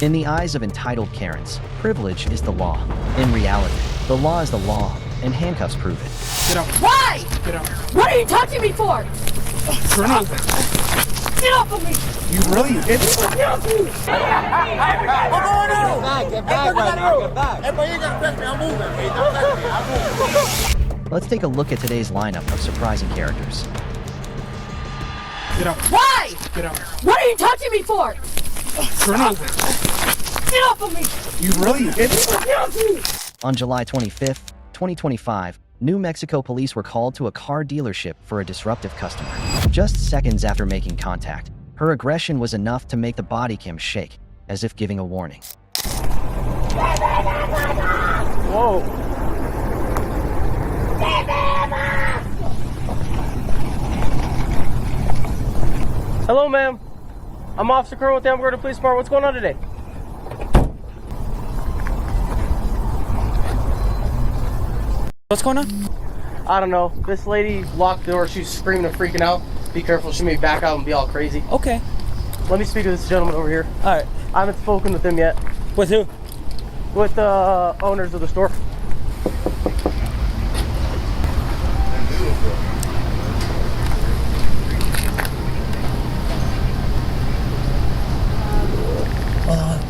In the eyes of entitled Karens, privilege is the law. In reality, the law is the law, and handcuffs prove it. Get out. Why? Get out. What are you touching me for? Turn over. Get off of me! You really idiot. Get off me! Get back, right now, get back. Hey, but you gotta touch me, I'm moving. Hey, don't touch me, I'm moving. Let's take a look at today's lineup of surprising characters. Get out. Why? Get out. What are you touching me for? Turn over. Get off of me! You really idiot. Get off me! On July 25th, 2025, New Mexico police were called to a car dealership for a disruptive customer. Just seconds after making contact, her aggression was enough to make the body cam shake, as if giving a warning. Whoa. Hello, ma'am. I'm Officer Colonel with the Alberta Police Department. What's going on today? What's going on? I don't know. This lady locked the door. She's screaming and freaking out. Be careful. She may back out and be all crazy. Okay. Let me speak to this gentleman over here. All right. I haven't spoken with him yet. With who? With the owners of the store.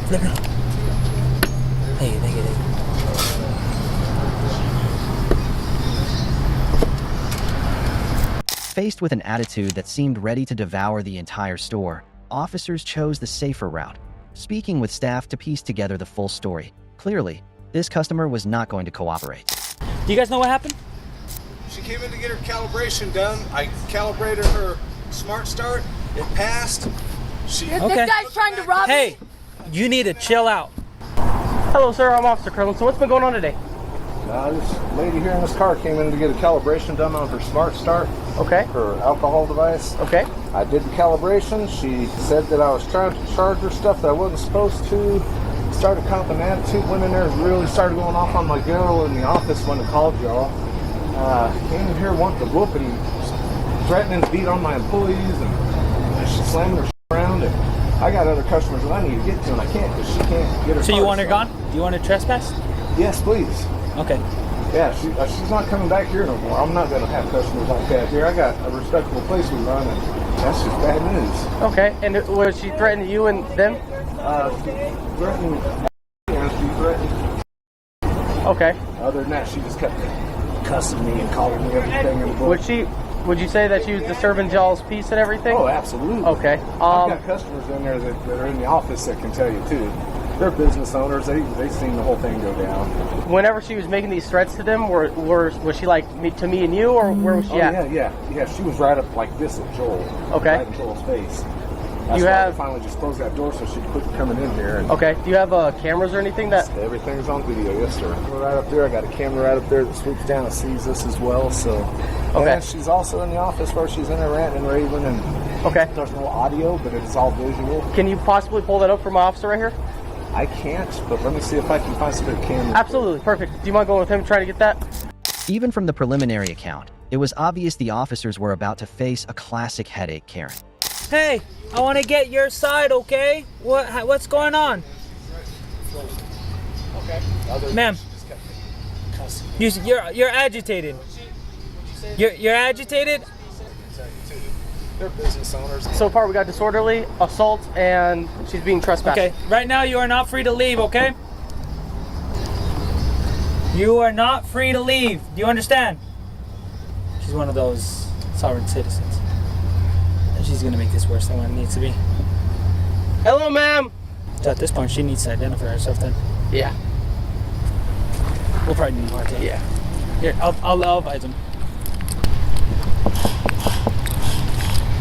Flip it up. Hey, negative. Faced with an attitude that seemed ready to devour the entire store, officers chose the safer route, speaking with staff to piece together the full story. Clearly, this customer was not going to cooperate. Do you guys know what happened? She came in to get her calibration done. I calibrated her smart start. It passed. She This guy's trying to rob me. Hey, you need to chill out. Hello, sir. I'm Officer Colonel. So what's been going on today? This lady here in this car came in to get a calibration done on her smart start, Okay. her alcohol device. Okay. I did the calibration. She said that I was trying to charge her stuff that I wasn't supposed to. Started copping attitude. Went in there and really started going off on my girl in the office when I called y'all. Came in here wanting to whoop and threatening to beat on my employees, and she's slamming her around. And I got other customers that I need to get to, and I can't because she can't get her. So you car want her started. gone? Do you want to trespass? Yes, please. Okay. Yeah, she's not coming back here no more. I'm not going to have customers like that here. I got a respectable place we run, and that's just bad news. Okay. And was she threatening you and them? She threatened. Yeah, she threatened. Okay. Other than that, she just kept cussing me and calling me everything in the book. Would you say that she was disturbing y'all's peace and everything? Oh, absolutely. Okay. I've got customers in there that are in the office that can tell you too. They're business owners. They seen the whole thing go down. Whenever she was making these threats to them, was she like to me and you, or where was she at? Yeah. She was right up like this at Joel. Okay. Right in Joel's face. That's You why have- I finally just closed that door so she could quit coming in here. And Okay. Do you have cameras or anything that? everything's on video, yes sir. We're right up there. I got a camera right up there that swoops down and sees this as well. So. Okay. And she's also in the office where she's in there ranting and raving, and Okay. there's no audio, but it's all visual. Can you possibly pull that up for my officer right here? I can't, but let me see if I can find some good cameras. Absolutely. Perfect. Do you mind going with him and trying to get that? Even from the preliminary account, it was obvious the officers were about to face a classic headache Karen. Hey, I want to get your side, okay? What's going on? Okay. Ma'am, you're agitated. You're agitated? They're business owners. So far, we got disorderly, assault, and she's being trespassed. Okay, right now you are not free to leave, okay? You are not free to leave. Do you understand? She's one of those sovereign citizens. And she's gonna make this worse than what it needs to be. Hello, ma'am. So at this point, she needs to identify herself then. Yeah. We'll probably need more tape. Yeah. Here, I'll advise him.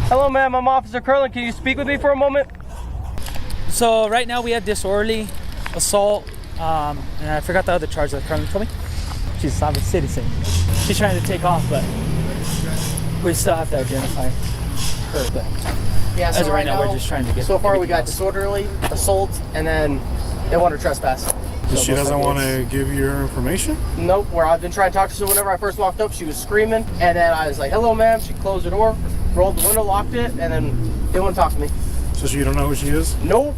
Hello, ma'am. I'm Officer Curlin. Can you speak with me for a moment? So right now we have disorderly, assault, and I forgot the other charge that Carmen told me. She's a sovereign citizen. She's trying to take off, but we still have to identify her. But Yeah. as of right now, we're just trying to get. So far, we got everything else. disorderly, assault, and then they want to trespass. She doesn't want to give you her information? Nope. Where I've been trying to talk to her whenever I first walked up, she was screaming, and then I was like, "Hello, ma'am." She closed the door, rolled the window, locked it, and then they wouldn't talk to me. So you don't know who she is? Nope.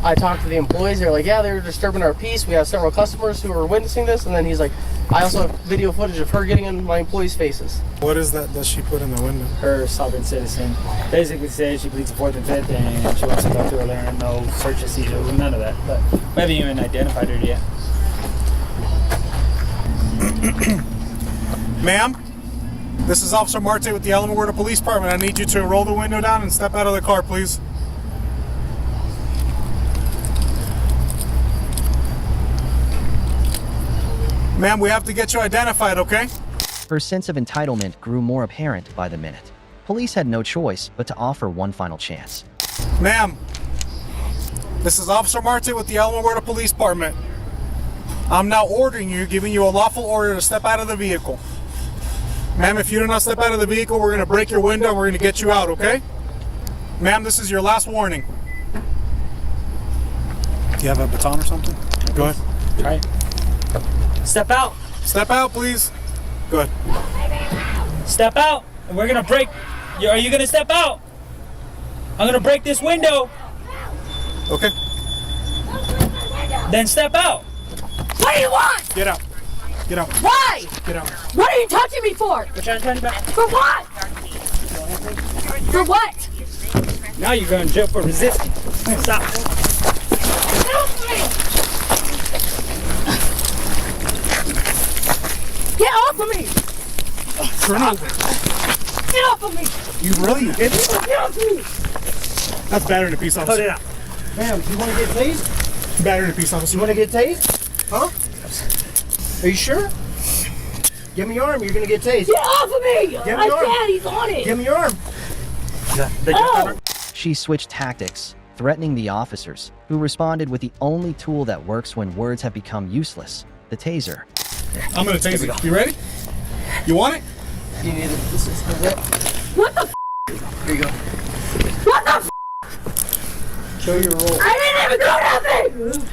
I talked to the employees. They're like, yeah, they were disturbing our peace. We have several customers who are witnessing this. And then he's like, I also have video footage of her getting in my employees' faces. What is that she put in the window? Her sovereign citizen basically says she pleads the 4th and 5th and she wants to talk to her lawyer and no search and seizure, none of that. But we haven't even identified her yet. Ma'am, this is Officer Marte with the Alamogordo Police Department. I need you to roll the window down and step out of the car, please. Ma'am, we have to get you identified, okay? Her sense of entitlement grew more apparent by the minute. Police had no choice but to offer one final chance. Ma'am, this is Officer Marte with the Alamogordo Police Department. I'm now ordering you, giving you a lawful order to step out of the vehicle. Ma'am, if you do not step out of the vehicle, we're going to break your window and we're going to get you out, okay? Ma'am, this is your last warning. Do you have a baton or something? Go ahead. Try it. Step out. Step out, please. Go ahead. Step out. And we're going to break. Are you going to step out? I'm going to break this window. Okay. Then step out. What do you want? Get out. Get out. Why? Get out. What are you touching me for? We're trying to turn you back. For what? For what? Now you're going to jail for resisting. Stop. Get off of me! Get off of me! Turn over. Get off of me! You really hit me? Get off of me! That's battery in a piece, officer. Put it out. Ma'am, do you want to get tased? Battery in a piece, officer. You want to get tased? Huh? Are you sure? Give me your arm. You're going to get tased. Get off of me! Get I me arm. said he's on it! Give me your arm. Oh! She switched tactics, threatening the officers, who responded with the only tool that works when words have become useless, the taser. I'm going to tase you. You ready? You want it? You need it. This is it. What the Here you go. What the Show your roll. I didn't even do nothing!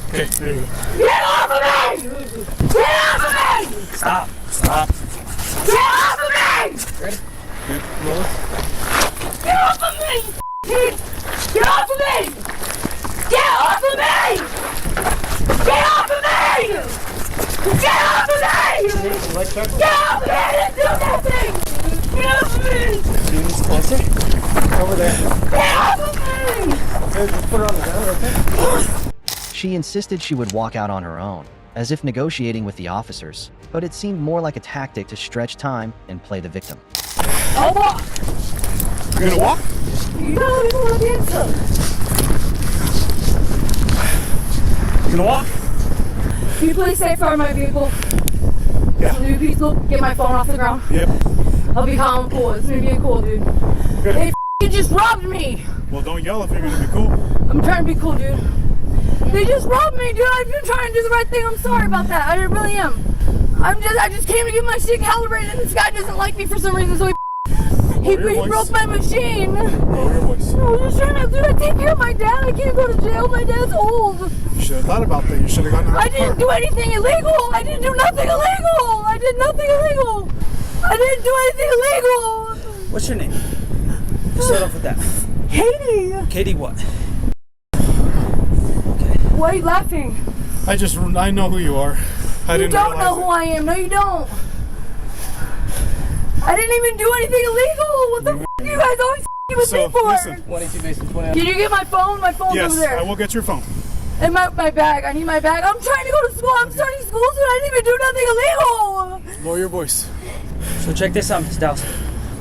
Okay, there you go. Get off of me! Get off of me! Stop. Stop. Get off of me! Ready? Roll it. Get off of me! Get off of me! Get off of me! Get off of me! Get off of me! Leg check. Get off of me! I didn't do nothing! Get off of me! Do this closer. Over there. Get off of me! Here, just put it on the ground, okay? She insisted she would walk out on her own, as if negotiating with the officers, but it seemed more like a tactic to stretch time and play the victim. I'll walk! You're going to walk? You know you want to answer. You going to walk? Can you please stay far from my vehicle? Yeah. Can you please look, get my phone off the ground? Yep. I'll be calm and cool. It's gonna be cool, dude. Good. They f***ing just robbed me! Well, don't yell if you're going to be cool. I'm trying to be cool, dude. They just robbed me, dude. I've been trying to do the right thing. I'm sorry about that. I really am. I just came to get my shit calibrated and this guy doesn't like me for some reason, so he your voice. broke my machine. Lower your voice. I was just trying to, dude, I take care of my dad. I can't go to jail. My dad's old. You should have thought about that. You should have gotten out I of the didn't car. do anything illegal. I didn't do nothing illegal. I did nothing illegal. I didn't do anything illegal. What's your name? Start off with that. Katie. Katie what? Why are you laughing? I know who you are. I You didn't don't realize know who I am. No, you don't. I didn't even do anything illegal. What the f*** you guys always f***ing with me for? Listen. 22 base and 20. Can you get my phone? My phone's Yes, over there. I will get your phone. And my bag. I need my bag. I'm trying to go to school. I'm starting school soon. I didn't even do nothing illegal. Lower your voice. So check this out, Miss Dowse.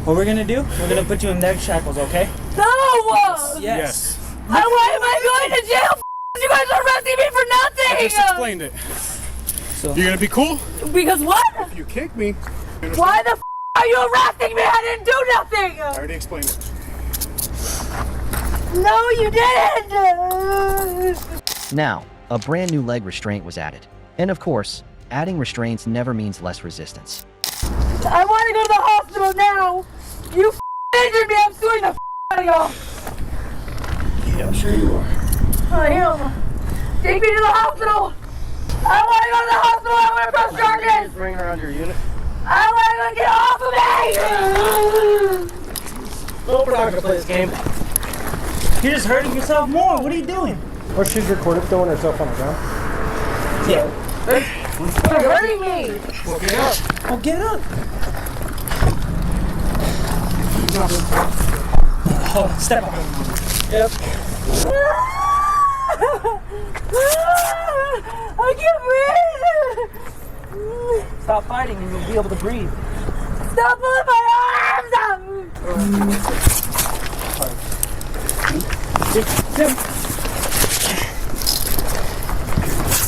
What we're gonna do, we're gonna put you in leg shackles, okay? No. Yes. Why am I going to jail? You guys are arresting me for nothing. I just explained it. So You're going to be cool? Because what? If you kick me. Why the f are you arresting me? I didn't do nothing. I already explained it. No, you didn't. Now, a brand new leg restraint was added. And of course, adding restraints never means less resistance. I want to go to the hospital now. You injured me. I'm suing the out of y'all. Yeah, sure you are. I am. Take me to the hospital. I want to go to the hospital. I want to press charges. Bring her around your unit. I want to get off of me. No, we're not going to play this game. You're just hurting yourself more. What are you doing? Or she's recorded throwing herself on the ground. Yeah. You're hurting me. Well, get up. Oh, get up. Oh, step on. Yep. I can't breathe. Stop fighting and you'll be able to breathe. Stop pulling my arms out.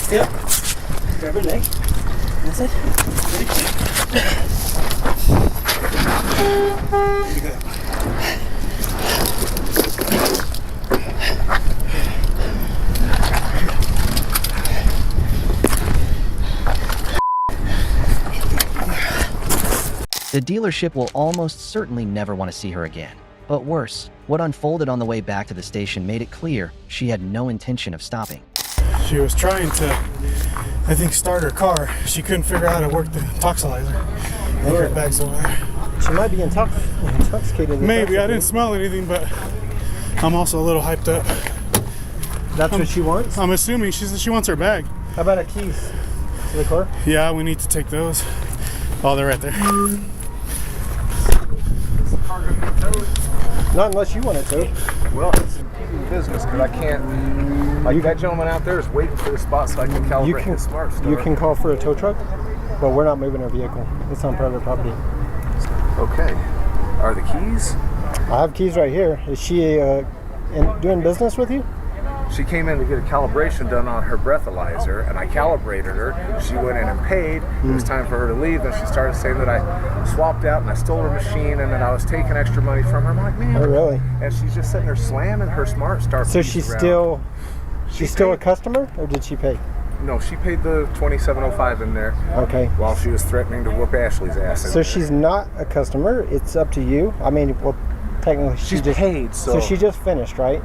Yep. Grab her leg. That's it. The dealership will almost certainly never want to see her again. But worse, what unfolded on the way back to the station made it clear she had no intention of stopping. She was trying to, I think, start her car. She couldn't figure out how to work the toxilizer. Look, her bag's over there. She might be intoxicated. Maybe. I didn't smell anything, but I'm also a little hyped up. That's what she wants? I'm assuming she wants her bag. How about her keys to the car? Yeah, we need to take those. Oh, they're right there. Not unless you want it to. Well, it's impeding business because I can't. Like that gentleman out there is waiting for the spot so I can calibrate his smart start. You can call for a tow truck, but we're not moving our vehicle. It's on private property. Okay. Are the keys? I have keys right here. Is she doing business with you? She came in to get a calibration done on her breathalyzer, and I calibrated her. She went in and paid. It was time for her to leave. Then she started saying that I swapped out and I stole her machine and that I was taking extra money from her. I'm like, man. Oh, really? And she's just sitting there slamming her smart start. So she's still a customer, or did she pay? No, she paid the $27.05 in there. Okay. While she was threatening to whoop Ashley's ass. So she's not a customer. It's up to you. I mean, well, technically she's just paid. So she just finished, right?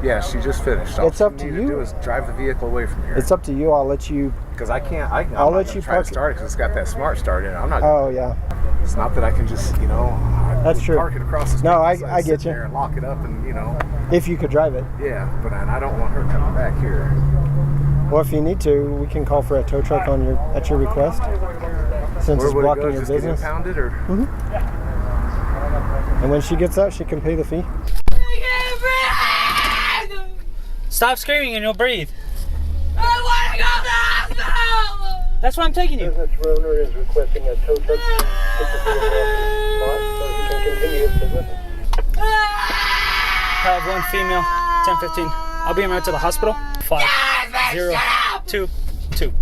Yeah, she just finished. All it's up to you. you. To do is drive the vehicle away from here. It's up to you. I'll let you. Because I can't. I'll let you try to start it because it's got that smart start in it. I'm not. Oh yeah. It's not that I can just That's true. Park it across the street. No, I get you. There and lock it up and If you could drive it. Yeah, but I don't want her coming back here. Well, if you need to, we can call for a tow truck at your request. Since Where it's would blocking it go? your Just business. Get impounded or? Mm-hmm. And when she gets out, she can pay the fee. Stop screaming and you'll breathe. I want to go to the hospital. That's why I'm taking you. Business owner is requesting a tow truck so he can continue his business. I have one female, 1015. I'll be in right to the hospital. 5022.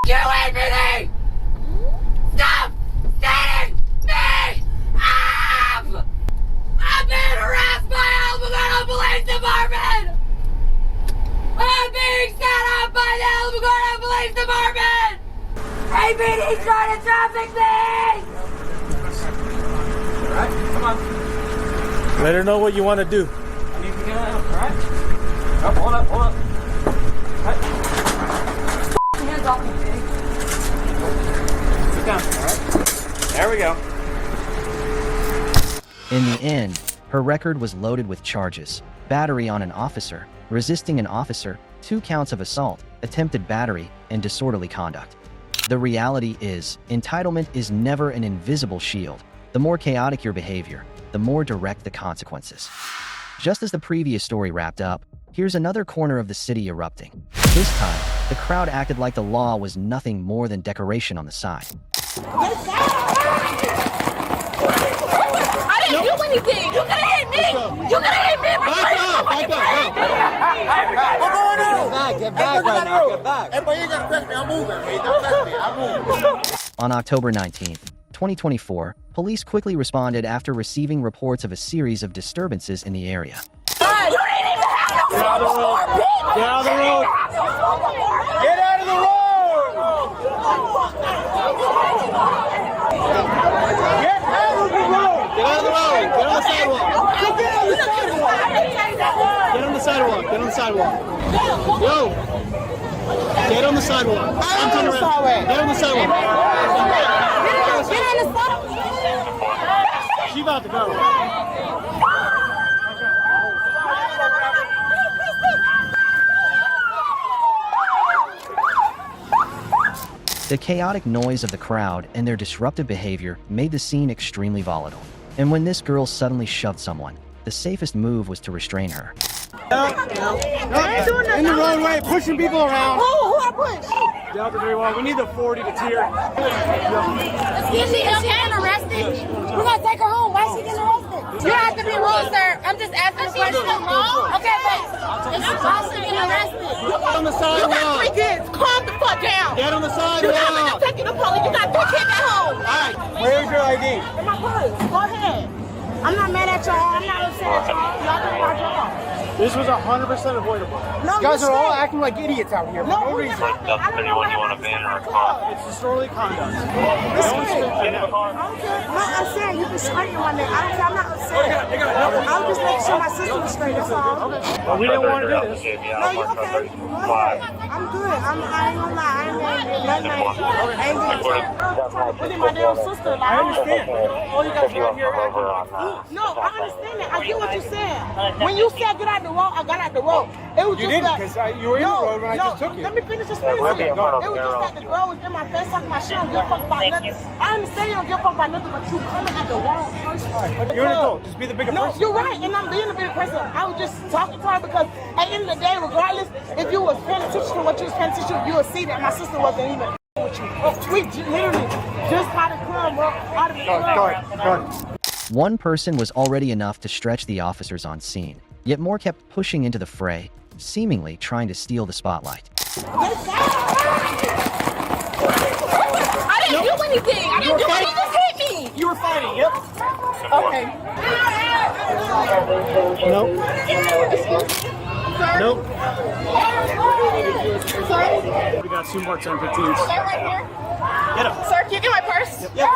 Get away from me! Stop setting me up! I'm being harassed by Alamogordo Police Department! I'm being set up by the Alamogordo Police Department! APD's trying to traffic me! Alright, come on. Let her know what you want to do. I need to get out, alright? Oh, hold up. Alright. Hands off me, Jay. Sit down, alright? There we go. In the end, her record was loaded with charges: battery on an officer, resisting an officer, 2 counts of assault, attempted battery, and disorderly conduct. The reality is, entitlement is never an invisible shield. The more chaotic your behavior, the more direct the consequences. Just as the previous story wrapped up, here's another corner of the city erupting. This time, the crowd acted like the law was nothing more than decoration on the side. I didn't do anything! You could have hit me! You could have hit me! What's going on? Get back right now. Get back. Hey, but you ain't gonna touch me. I'm moving. Hey, don't touch me. I'm moving. On October 19th, 2024, police quickly responded after receiving reports of a series of disturbances in the area. You didn't even have no road! Get out of the road! Get out of the road! Get out of the road! Get out of the road! Get on the sidewalk! Get on the sidewalk! Get on the sidewalk! Yo! Get on the sidewalk! I'm turning around. Get on the sidewalk! Get on the sidewalk! She about to go. The chaotic noise of the crowd and their disruptive behavior made the scene extremely volatile. And when this girl suddenly shoved someone, the safest move was to restrain her. In the roadway, pushing people around. Who I push? Delta 31, we need the 40 to tier. Is she getting arrested? We're gonna take her home. Why is she getting arrested? You have to be rude, sir. I'm just asking a question. Okay, but is she getting arrested? Get on the sidewalk. You got 3 kids. Calm the fuck down. Get on the You haven't sidewalk. taken the police. You got 3 kids at home. All right, where's your ID? In my purse. Go ahead. I'm not mad at y'all. I'm not upset at y'all. Y'all do my job. This was 100% avoidable. No, You guys you are all said- acting like idiots out here for no reason. Delta 31, you want to ban or a car? It's disorderly conduct. Listen, I don't care. No, I'm saying you can straighten my neck. I don't care. I'm not upset. I'm just making sure my system is straight. That's all. Well, we didn't want to do this. No, you okay? Go ahead. I'm good. I ain't gonna lie. I ain't nothing. I ain't gonna look at my damn sister. Like, I understand. All you guys are here acting. No, I understand that. I get what you're saying. When you said get out the road, I got out the road. It was You just didn't, like, because you were in the road when I just took you. Let me finish this sentence. It was just like the girl was in my face talking about she don't give a fuck about nothing. I understand you don't give a fuck about nothing, but you coming at the wrong person. You're an adult. Just be the bigger No, person. you're right, and I'm being a bigger person. I was just talking to her because at the end of the day, regardless, if you was paying attention to what you was paying attention to, you would see that my sister wasn't even with you. We literally just had to come out of the Go ahead. One person was already enough to stretch the officers on scene, yet more kept pushing into the fray, seemingly trying to steal the spotlight. I didn't do anything. I didn't do anything. You just hit me. You were fighting, yep. Okay. Nope. Nope. Sir? We got 2 more 10-15s. Sir, right here. Get up. Sir, can you get my purse? Yep.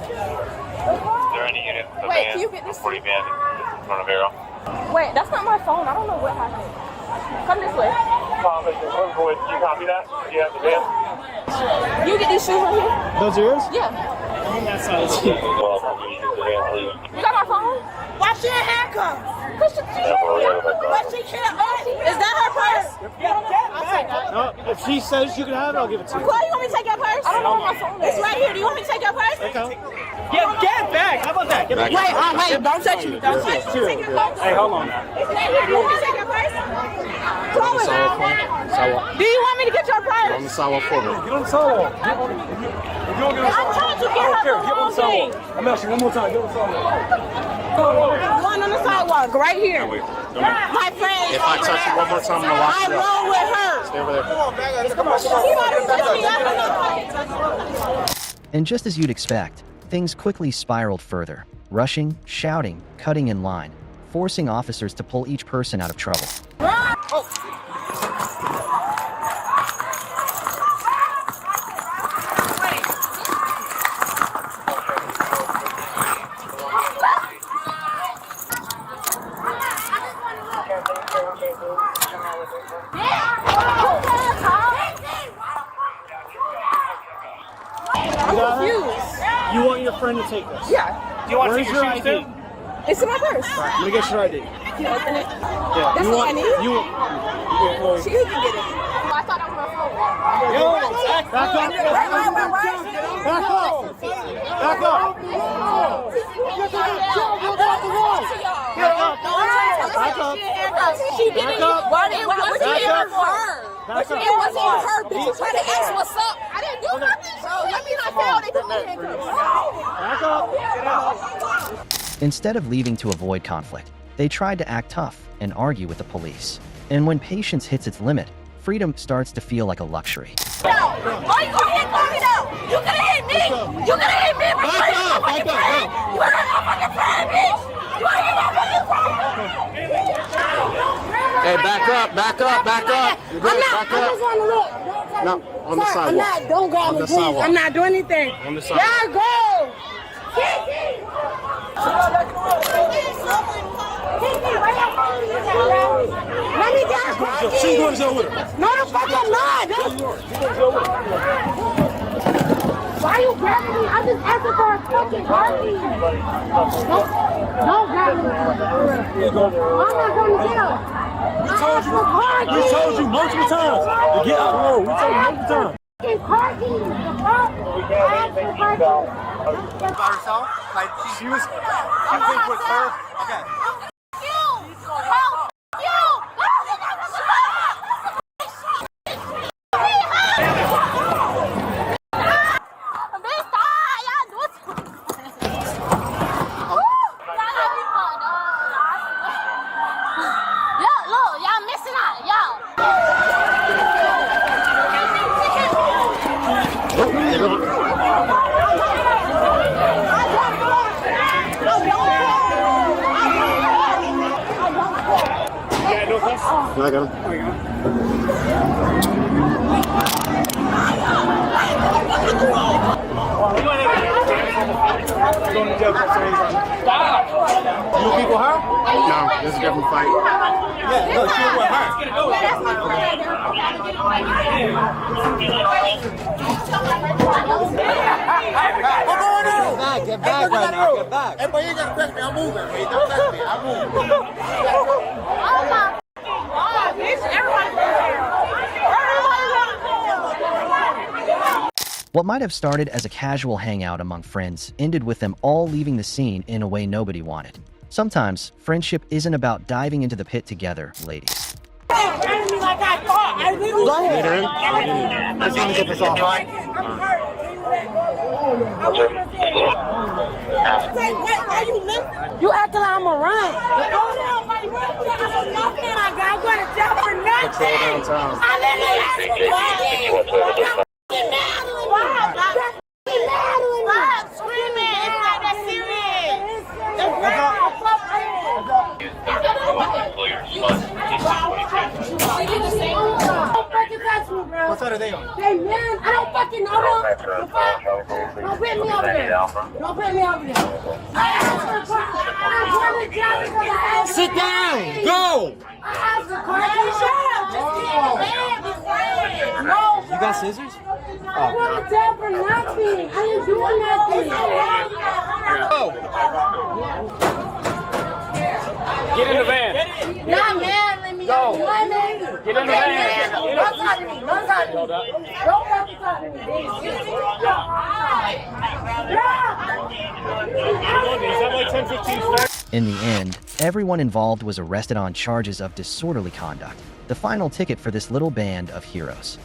Is there any unit of Wait, can you get this? 40 van in front of Arrow? Wait, that's not my phone. I don't know what happened. Come this way. Tom, do you copy that? Do you have the van? You get these shoes right here? Those are yours? Yeah. That size. Well, I'll use the van, please. You got my phone? Why she in handcuffs? Cause she can't. Is that her purse? I'll take that. No, if she says you can have it, I'll give it to you. Chloe, you want me to take your purse? I don't know where my phone is. It's right here. Do you want me to take your purse? Okay. Get it back. How about that? Get it back. Wait, don't touch me. Don't touch me. Take your purse. Hey, hold on now. It's right here. Do you want me to take your purse? Chloe, do you want me to get your purse? On the sidewalk for me. Get on the sidewalk. If you don't get on the I'm trying to get her get the on wrong the sidewalk. thing. I'm asking you one more time. Get on the sidewalk. One on the sidewalk, right here. My friend. If I touch you one more time, I'm gonna lock I you up. roll with her. Stay over there. Come on. She about to touch me. And just as you'd expect, things quickly spiraled further, rushing, shouting, cutting in line, forcing officers to pull each person out of trouble. I'm confused. You want your friend to take this? Yeah. Do you want to take your ID? It's in my purse. Let me get your ID. Can you open it? Yeah. That's you all want, I need? You want, She can get it. Oh, I thought that was my phone. back up. Back up. Back up. Back up. She didn't. What you here for? Back up. It wasn't even her. Bitch, you trying to ask what's up. I didn't do nothing. So let me not fail. They put me in Back up. Instead of leaving to avoid conflict, they tried to act tough and argue with the police. And when patience hits its limit, freedom starts to feel like a luxury. Why you gonna hit me though? You could have hit me. You could have hit me. You hurt my fucking friend. You hurt my fucking friend, bitch. You hurt my fucking friend. Hey, back up, back up, back up. You're good. Back I just up. want to look. No, on the Sir, I'm sidewalk. not. Don't grab On me, the please. sidewalk. I'm not doing anything. On the sidewalk. Y'all go. Let me down. She's going to jail with her. No, the fuck I'm not. Why are you grabbing me? I'm just asking for a fucking car key. Don't grab me. I'm not going to jail. We told you multiple times to get out the road. We told you multiple times. Car keys. The fuck? I asked for car keys. By herself? Like she was, I think with her. Okay. I got him. You people her? No, this is a different fight. Yeah, no, she was with her. What's going on? Get back right now. Get back. Hey, boy, you ain't gonna touch me. I'm moving. Wait, don't touch me. I'm moving. What might have started as a casual hangout among friends ended with them all leaving the scene in a way nobody wanted. Sometimes, friendship isn't about diving into the pit together, ladies. Go ahead. Let's get this off. You acting like I'm a run. I'm going to jail for nothing. I literally asked for money. Stop screaming. It's not that serious. What side are they on? Hey man, I don't fucking know them. Don't bring me over there. Don't bring me over there. I'm going to jail because I asked. Sit down. Go. I asked for car. No. You got scissors? I'm going to jail for nothing. I didn't do nothing. Get in the van. Nah, man, let me go. Get in the van. Don't talk to me. Don't talk to me. Don't fucking talk to me. In the end, everyone involved was arrested on charges of disorderly conduct, the final ticket for this little band of heroes.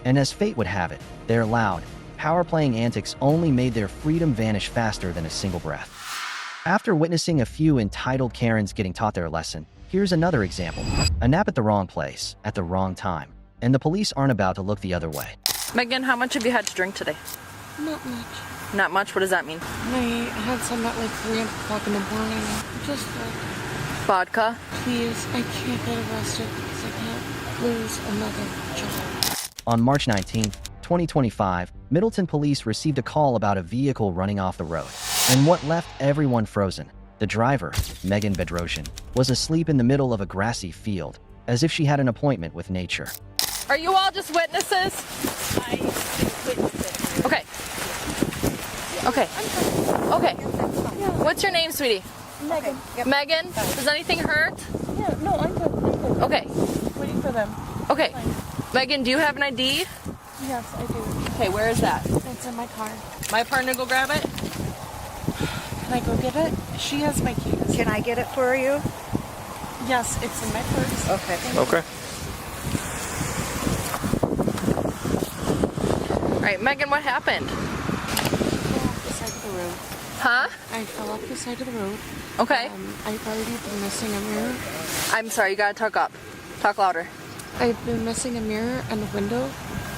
And as fate would have it, their loud, power-playing antics only made their freedom vanish faster than a single breath. After witnessing a few entitled Karens getting taught their lesson, here's another example. A nap at the wrong place, at the wrong time, and the police aren't about to look the other way. Megan, how much have you had to drink today? Not much. Not much? What does that mean? I had some at like 3 o'clock in the morning. Just Vodka? please, I can't get arrested because I can't lose another job. On March 19, 2025, Middleton police received a call about a vehicle running off the road. And what left everyone frozen, the driver, Megan Bedrosian, was asleep in the middle of a grassy field, as if she had an appointment with nature. Are you all just witnesses? Okay. Okay. Okay. What's your name, sweetie? Megan. Megan? Does anything hurt? Yeah, no, I'm good. I'm good. Okay. Waiting for them. Okay. Megan, do you have an ID? Yes, I do. Okay, where is that? It's in my car. My partner go grab it? Can I go get it? She has my keys. Can I get it for you? Yes, it's in my purse. Okay. Okay. All right, Megan, what happened? I fell off the side of the road. Huh? I fell off the side of the road. Okay. I've already been missing a mirror. I'm sorry, you gotta talk up. Talk louder. I've been missing a mirror and a window.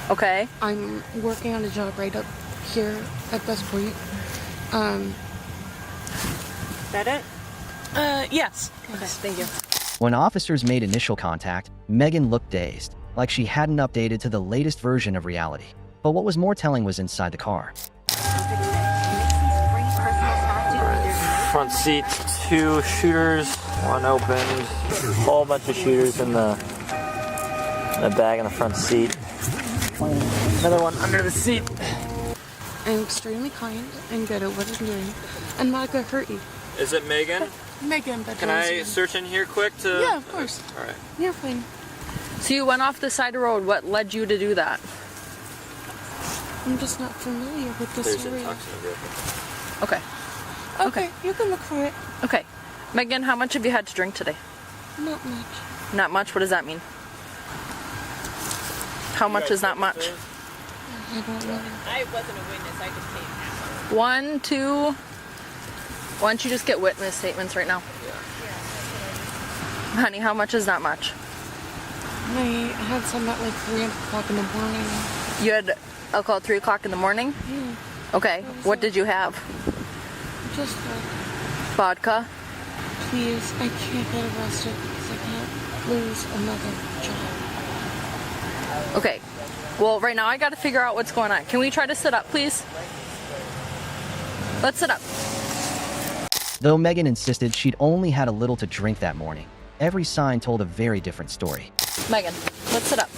Okay. I'm working on a job right up here at this point. That it? Yes. Okay, thank you. When officers made initial contact, Megan looked dazed, like she hadn't updated to the latest version of reality. But what was more telling was inside the car. Front seat, 2 shooters, 1 opened, whole bunch of shooters in the bag in the front seat. Another one under the seat. I'm extremely kind and good at what I'm doing. I'm not gonna hurt you. Is it Megan? Megan, but Can I search in here quick to? Yeah, of course. All right. You're fine. So you went off the side of the road. What led you to do that? I'm just not familiar with this There's area. intoxicant vehicle. Okay. Okay, you can look for it. Okay. Megan, how much have you had to drink today? Not much. Not much? What does that mean? How much is not much? I don't know. I wasn't a witness. I just came. 1, 2. Why don't you just get witness statements right now? Honey, how much is not much? I had some at like 3 o'clock in the morning. You had alcohol at 3 o'clock in the morning? Yeah. Okay. What did you have? Just Vodka? please, I can't get arrested because I can't lose another job. Okay. Well, right now I gotta figure out what's going on. Can we try to sit up, please? Let's sit up. Though Megan insisted she'd only had a little to drink that morning, every sign told a very different story. Megan, let's sit up.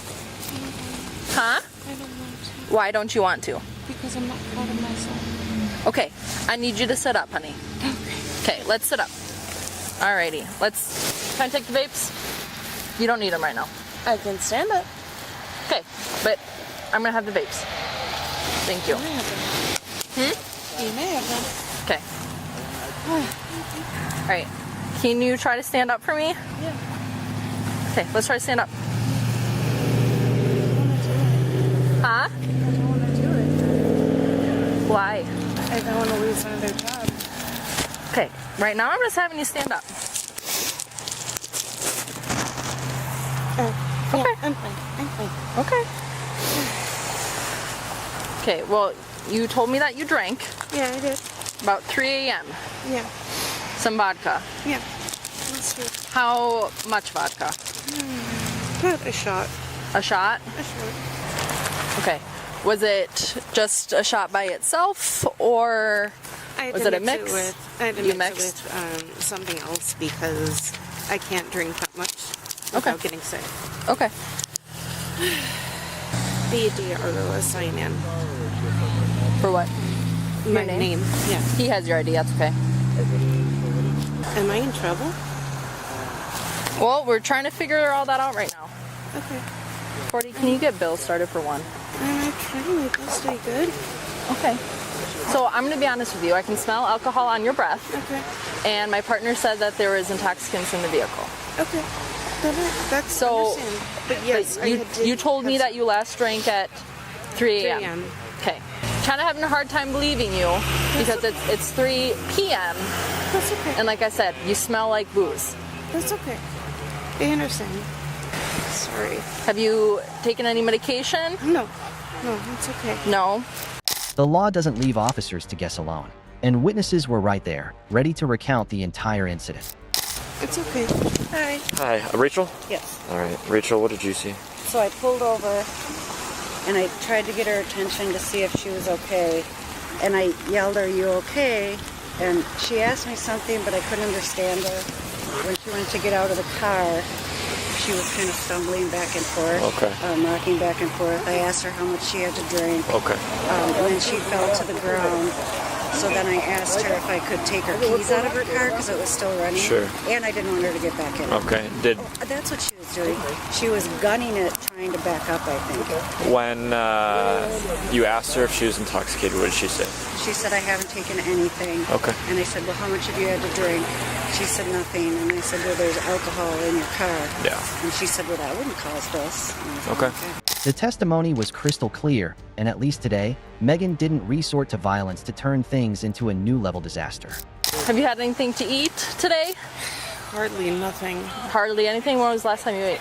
Huh? I don't want to Why don't you want to? because I'm not proud of myself. Okay, I need you to sit up, honey. Okay, let's sit up. Alrighty, can I take the vapes? You don't need them right now. I can stand up. Okay, but I'm gonna have the vapes. Thank you. You may have them. You may have them. Okay. Alright, can you try to stand up for me? Yeah. Okay, let's try to stand up. Huh? I don't want to do it. Why? I don't want to lose another job. Okay, right now I'm just having you stand up. Yeah, Okay. I'm fine. I'm fine. Okay. Okay, well, you told me that you drank Yeah, I did. about 3 a.m. Yeah. Some vodka. Yeah. Let's do it. How much vodka? About a shot. A shot? A shot. Okay. Was it just a shot by itself, or I had was to it a mix mix? it with, I had to You mix mixed? it with something else because I can't drink that much without getting sick. Okay. BDR sign in. For what? My Your name? Yeah. He has your ID, that's okay. Am I in trouble? Well, we're trying to figure all that out right now. Okay. 40, can you get Bill started for 1? I'm trying my best to be good. Okay. So I'm going to be honest with you. I can smell alcohol on your breath. Okay. And my partner said that there was intoxicants in the vehicle. Okay. That's So, understand. But yes, but you told me that you last drank at 3 a.m. 3 a.m. Okay. Kind of having a hard time believing you because it's 3 p.m. That's okay. And like I said, you smell like booze. That's okay. I understand. Sorry. Have you taken any medication? No. No, it's okay. No. The law doesn't leave officers to guess alone, and witnesses were right there, ready to recount the entire incident. It's okay. Hi. Hi, Rachel? Yes. All right, Rachel, what did you see? So I pulled over and I tried to get her attention to see if she was okay. And I yelled, "Are you okay?" And she asked me something, but I couldn't understand her. When she went to get out of the car, she was kind of stumbling back and forth, rocking back and forth. I asked her how much she had to drink. Okay. And then she fell to the ground. So then I asked her if I could take her keys out of her car because it was still running. Sure. And I didn't want her to get back in. Okay. Did That's what she was doing. She was gunning it, trying to back up, I think. when you asked her if she was intoxicated, what did she say? She said, "I haven't taken anything." Okay. And I said, "Well, how much have you had to drink?" She said, "Nothing." And I said, "Well, there's alcohol in your car." Yeah. And she said, "Well, that wouldn't cause this." And I said, Okay. The testimony was crystal clear, and at least today, Megan didn't resort to violence to turn things into a new level disaster. Have you had anything to eat today? Hardly nothing. Hardly anything? When was the last time you ate?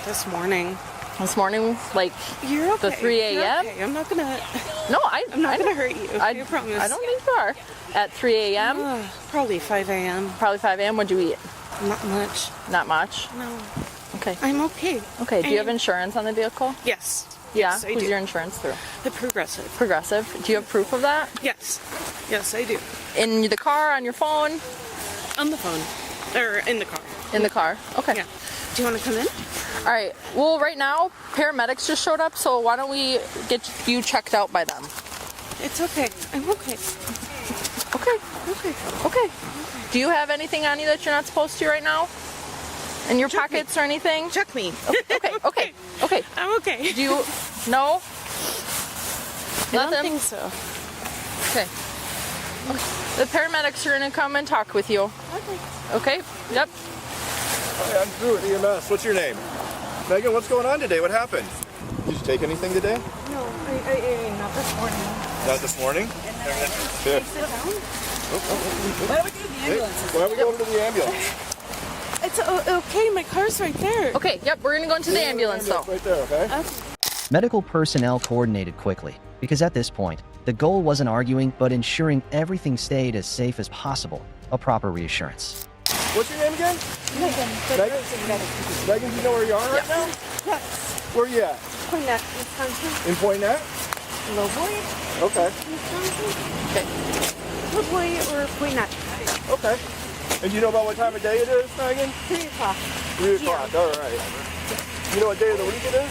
This morning. This morning? Like You're okay. the 3 You're a.m.? okay. I'm not gonna. No, I'm not I gonna don't- hurt you. I promise. I don't think you are. At 3 a.m.? Probably 5 a.m. Probably 5 a.m. What'd you eat? Not much. Not much? No. Okay. I'm okay. Okay, do you have insurance on the vehicle? Yes. Yeah? Yes, I Who's do. your insurance through? The Progressive. Progressive. Do you have proof of that? Yes. Yes, I do. In the car, on your phone? On the phone. Or in the car. In the car. Okay. Yeah. Do you want to come in? All right. Well, right now, paramedics just showed up, so why don't we get you checked out by them? It's okay. I'm okay. Okay. Do you have anything on you that you're not supposed to right now? In your pockets or anything? Check me. Okay. I'm okay. Do you? No? I don't Nothing? think so. Okay. The paramedics are going to come and talk with you. Okay. Yep. Hi, I'm Drew at EMS. What's your name? Megan, what's going on today? What happened? Did you take anything today? No, I not this morning. Not this morning? Can I sit down? Why are we going to the ambulance? Why are we going to the ambulance? It's okay, my car's right there. Okay, yep, we're going to go into the ambulance though. Right there, okay? Medical personnel coordinated quickly, because at this point, the goal wasn't arguing, but ensuring everything stayed as safe as possible, a proper reassurance. What's your name again? Megan. Megan, do you know where you are right now? Yes. Where are you at? Poinet, Wisconsin. In Poinet? Lowboy, Okay. Wisconsin. Okay. Lowboy or Poinet. Okay. And do you know about what time of day it is, Megan? 3 o'clock. 3 o'clock, all right. You know what day of the week it is?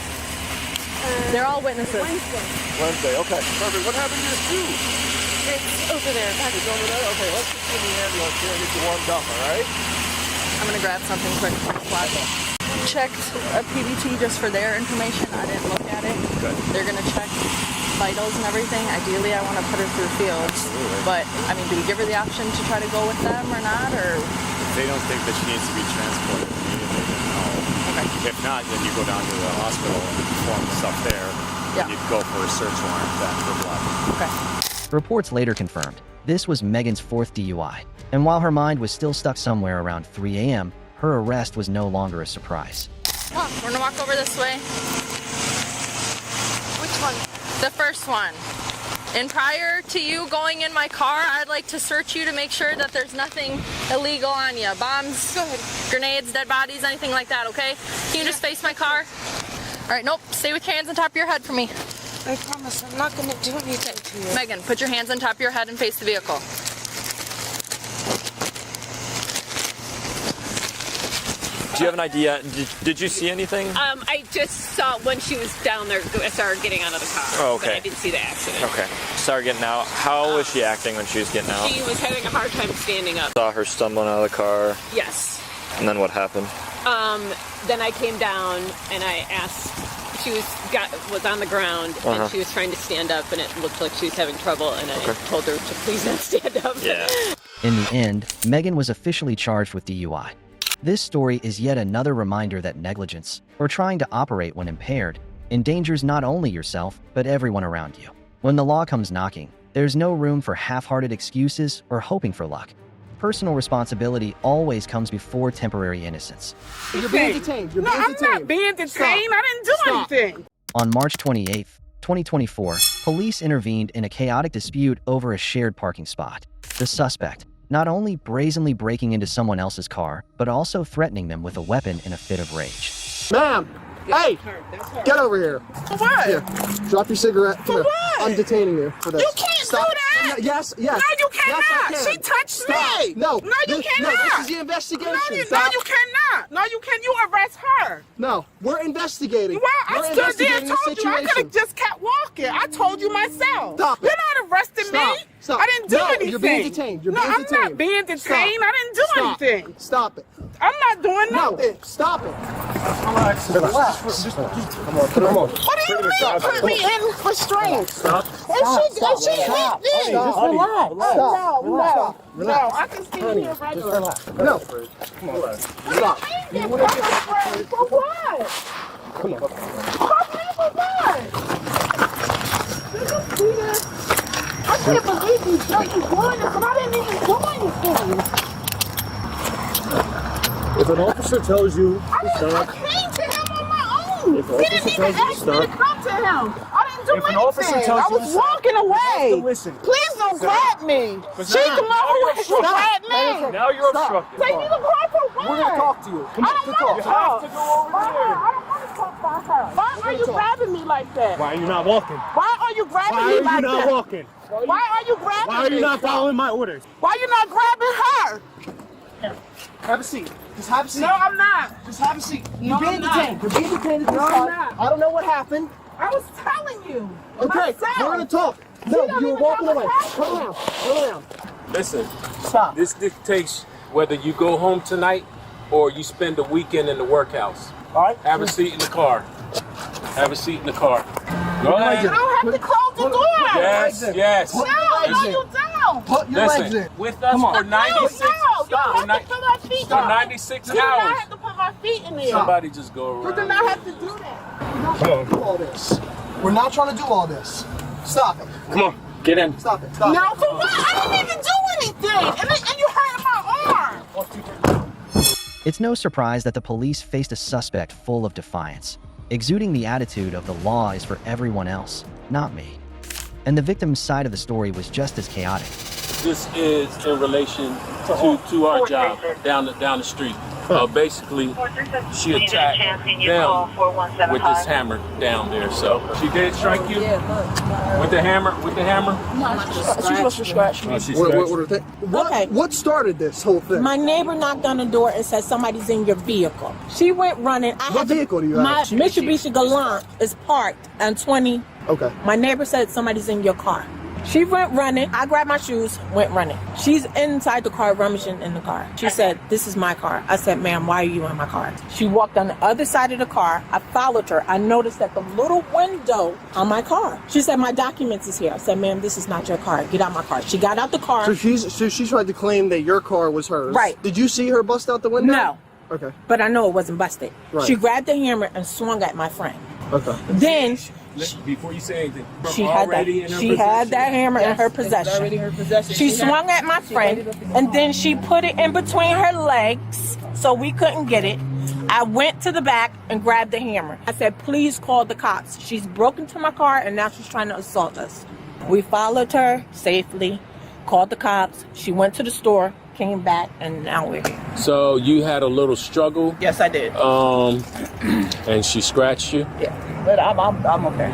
They're all witnesses. Wednesday, okay. Perfect. What happened to your shoe? It's over there. It's over there? Okay, let's get you in the ambulance here and get you warmed up, all right? I'm going to grab something quick from the closet. Checked a PBT just for their information. I didn't look at it. Good. They're going to check vitals and everything. Ideally, I want to put her through fields. Absolutely. But, I mean, do we give her the option to try to go with them or not? Or If they don't think that she needs to be transported immediately, then no. Okay. If not, then you go down to the hospital and perform the stuff there. Yeah. You'd go for a search warrant then for blood. Okay. Reports later confirmed this was Megan's 4th DUI, and while her mind was still stuck somewhere around 3 a.m., her arrest was no longer a surprise. Come on, we're going to walk over this way. Which one? The first one. And prior to you going in my car, I'd like to search you to make sure that there's nothing illegal on you. Bombs, grenades, dead bodies, anything like that, okay? Can you just face my car? All right, nope. Stay with your hands on top of your head for me. I promise I'm not going to do anything to you. Megan, put your hands on top of your head and face the vehicle. Do you have an idea? Did you see anything? I just saw when she was down there, I saw her getting out of the car. Oh, okay. But I didn't see the accident. Okay. Saw her getting out. How was she acting when she was getting out? She was having a hard time standing up. Saw her stumbling out of the car. Yes. And then what happened? Then I came down and I asked. She was on the ground and she was trying to stand up and it looked like she was having trouble and I told her to please not stand up. Yeah. In the end, Megan was officially charged with DUI. This story is yet another reminder that negligence, or trying to operate when impaired, endangers not only yourself, but everyone around you. When the law comes knocking, there's no room for half-hearted excuses or hoping for luck. Personal responsibility always comes before temporary innocence. You're being detained. You're being I'm detained. not being detained. Stop. I didn't do anything. On March 28, 2024, police intervened in a chaotic dispute over a shared parking spot. The suspect, not only brazenly breaking into someone else's car, but also threatening them with a weapon in a fit of rage. Ma'am! Hey! Get over here. For what? Here. Drop your cigarette. For Here. what? I'm detaining you for this. You can't Stop. do that! Yes. No, you cannot! Yes, I can. She touched Stop. me! No. No, you cannot! No, this is the investigation. No, you Stop. cannot! No, you can. You arrest her! No, we're investigating. Well, I We're stood there investigating and the told you. I could situation. have just kept walking. I told you myself. Stop it. You're not arresting Stop. me. Stop. I didn't do No, anything. you're being detained. You're no, being I'm detained. not being detained. Stop. I didn't do Stop. anything. Stop it. I'm not doing nothing. No, stop it. Relax. Come on. What do you mean put me in restraints? Stop. If she hit me. Just relax. No, I can see you here regular. No. Come on. Stop. You want to get for what? Come on. Fuck me for what? Did you see this? I can't believe you just doing this and I didn't even do anything. If an officer tells you to stop, I came to him on my own. If an He officer didn't even tells you to ask me to stop- come to him. I didn't do If an anything. officer tells I you was to stop, walking away. you have to listen. Please don't grab me. But She now- come now over you're and obstructing. grab me. Now you're Stop. obstructing. Take me to court for what? We're gonna talk to you. Come I on, don't to talk. want to talk. to go over By there. her. I don't want to talk by her. Why are you talk. grabbing me like that? Why are you not walking? Why are you grabbing Why me are you like not that? walking? Why are you grabbing me? Why are you not following my orders? Why you not grabbing her? Have a seat. Just have a seat. No, I'm not. Just have a seat. No, You're being I'm not. detained. You're being detained at this No, I'm time. not. I don't know what happened. I was telling you. Okay, myself. we're gonna talk. No, you were walking away. Turn around. Turn around. Listen, Stop. This dictates whether you go home tonight or you spend the weekend in the workhouse. All right. Have a seat in the car. Have a seat in the car. Go ahead. You don't have to close the door. Yes, yes. No, you don't. Put your legs in. With us for 96 No, you don't have to put my feet for in. 96 You do not hours. have to put my feet in there. Somebody just go You around. do not have to do that. Come on. Do all this. We're not trying to do all this. Stop it. Come on, get in. Stop it. Stop Now it. for what? I didn't even do anything. And you hurt my arm. It's no surprise that the police faced a suspect full of defiance, exuding the attitude of the law is for everyone else, not me. And the victim's side of the story was just as chaotic. This is in relation to our job down the street. Basically, she attacked them with this hammer down there. So she did strike you with the hammer. With the hammer. She must have scratched me. What started this whole thing? My neighbor knocked on the door and said somebody's in your vehicle. She went running. What vehicle do you have? My Mitsubishi Galant is parked on 20. Okay. My neighbor said somebody's in your car. She went running. I grabbed my shoes, went running. She's inside the car, rummaging in the car. She said, "This is my car." I said, "Ma'am, why are you in my car?" She walked on the other side of the car. I followed her. I noticed that the little window on my car. She said, "My documents is here." I said, "Ma'am, this is not your car. Get out my car." She got out the car. So she tried to claim that your car was hers. Right. Did you see her bust out the window? No. Okay. But I know it wasn't busted. Right. She grabbed the hammer and swung at my friend. Okay. Then Before you say anything, she had that hammer in her possession. Already her possession. She swung at my friend, and then she put it in between her legs so we couldn't get it. I went to the back and grabbed the hammer. I said, "Please call the cops. She's broken into my car and now she's trying to assault us." We followed her safely, called the cops. She went to the store, came back, and now we're here. So you had a little struggle. Yes, I did. And she scratched you. Yeah, but I'm okay.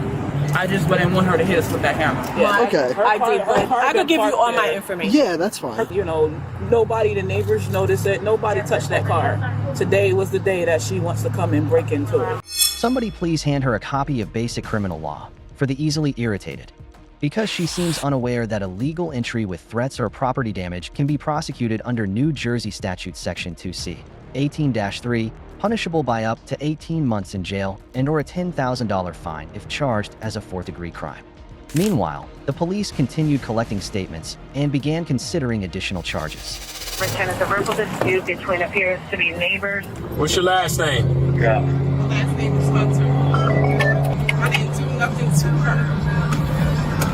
I just didn't want her to hit us with that hammer. Yeah. Okay. I did, but I could give you all my information. Yeah, that's fine. You know, nobody, the neighbors noticed it. Nobody touched that car. Today was the day that she wants to come and break into it. Somebody please hand her a copy of Basic Criminal Law for the easily irritated, because she seems unaware that illegal entry with threats or property damage can be prosecuted under New Jersey Statute Section 2C, 18-3, punishable by up to 18 months in jail and or a $10,000 fine if charged as a fourth-degree crime. Meanwhile, the police continued collecting statements and began considering additional charges. Return is a verbal dispute between appears to be neighbors. What's your last name? Yeah. My last name is Hunter. I didn't do nothing to her.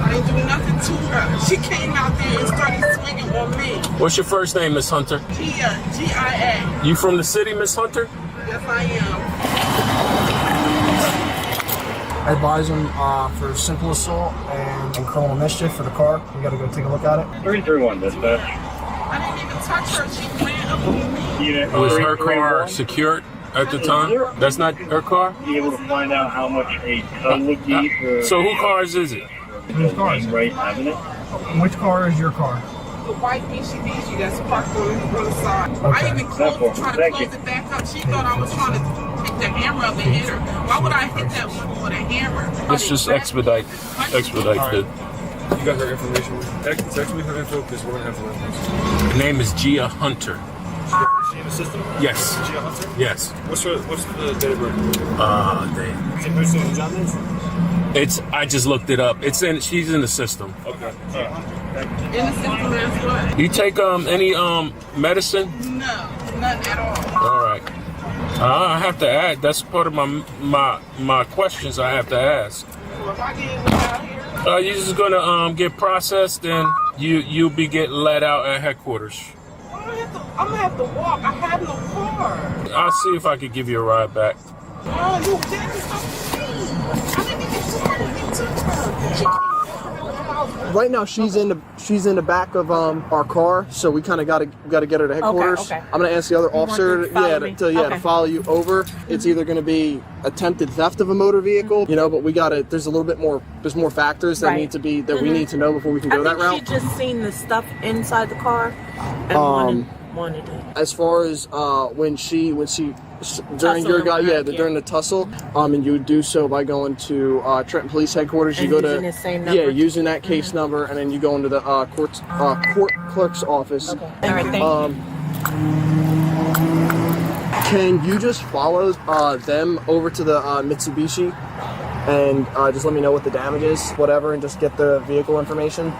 I didn't do nothing to her. She came out there and started swinging on me. What's your first name, Miss Hunter? Gia, G-I-A. You from the city, Miss Hunter? Yes, I am. I advise him for simple assault and criminal mischief for the car. We got to go take a look at it. 331 dispatch. I didn't even touch her. She ran up on me. Unit Was her 331. car secured at the time? That's not her car? Be able to find out how much a tow would be for. So who cars is it? Whose car is it? Right Avenue. Which car is your car? The white Mitsubishi that's parked on the side. Okay. I even tried to close it back up. She thought I was trying to pick the hammer up and hit her. Why would I hit that woman with a hammer? Let's just expedite it. You got her information. Text me her info because we're going to have to run this. Her name is Gia Hunter. Is she in the system? Yes. Gia Hunter? Yes. What's the date of birth? Is it posted on John Lynch? I just looked it up. She's in the system. Okay. In the system as well. You take any medicine? No, nothing at all. All right. I have to add. That's part of my questions I have to ask. So if I get out here, You're just gonna get processed and you'll be getting let out at headquarters. I'm gonna have to walk. I have no car. I'll see if I could give you a ride back. Oh, you did something. I didn't even do anything to her. Right now, she's in the back of our car, so we kind of got to get her to headquarters. Okay. I'm gonna ask the other officer to follow you over. It's either gonna be attempted theft of a motor vehicle, but we got to. There's a little bit more. There's more factors that Right. we need to know before we can go that route. She just seen the stuff inside the car and wanted it. As far as when she during Tussle your or whatnot, during the tussle, and you would do so by going to Trenton Police Headquarters. And you go using to the same number? using that case number, and then you go into the court clerk's office. Okay. All right, thank you. Can you just follow them over to the Mitsubishi and just let me know what the damage is, whatever, and just get the vehicle information?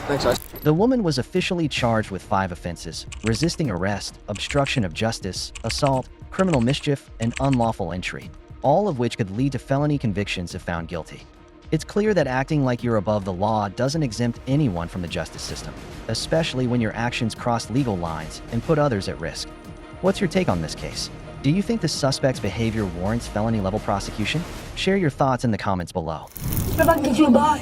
Thanks, guys. The woman was officially charged with 5 offenses: resisting arrest, obstruction of justice, assault, criminal mischief, and unlawful entry, all of which could lead to felony convictions if found guilty. It's clear that acting like you're above the law doesn't exempt anyone from the justice system, especially when your actions cross legal lines and put others at risk. What's your take on this case? Do you think the suspect's behavior warrants felony-level prosecution? Share your thoughts in the comments below. If I can get you a buy,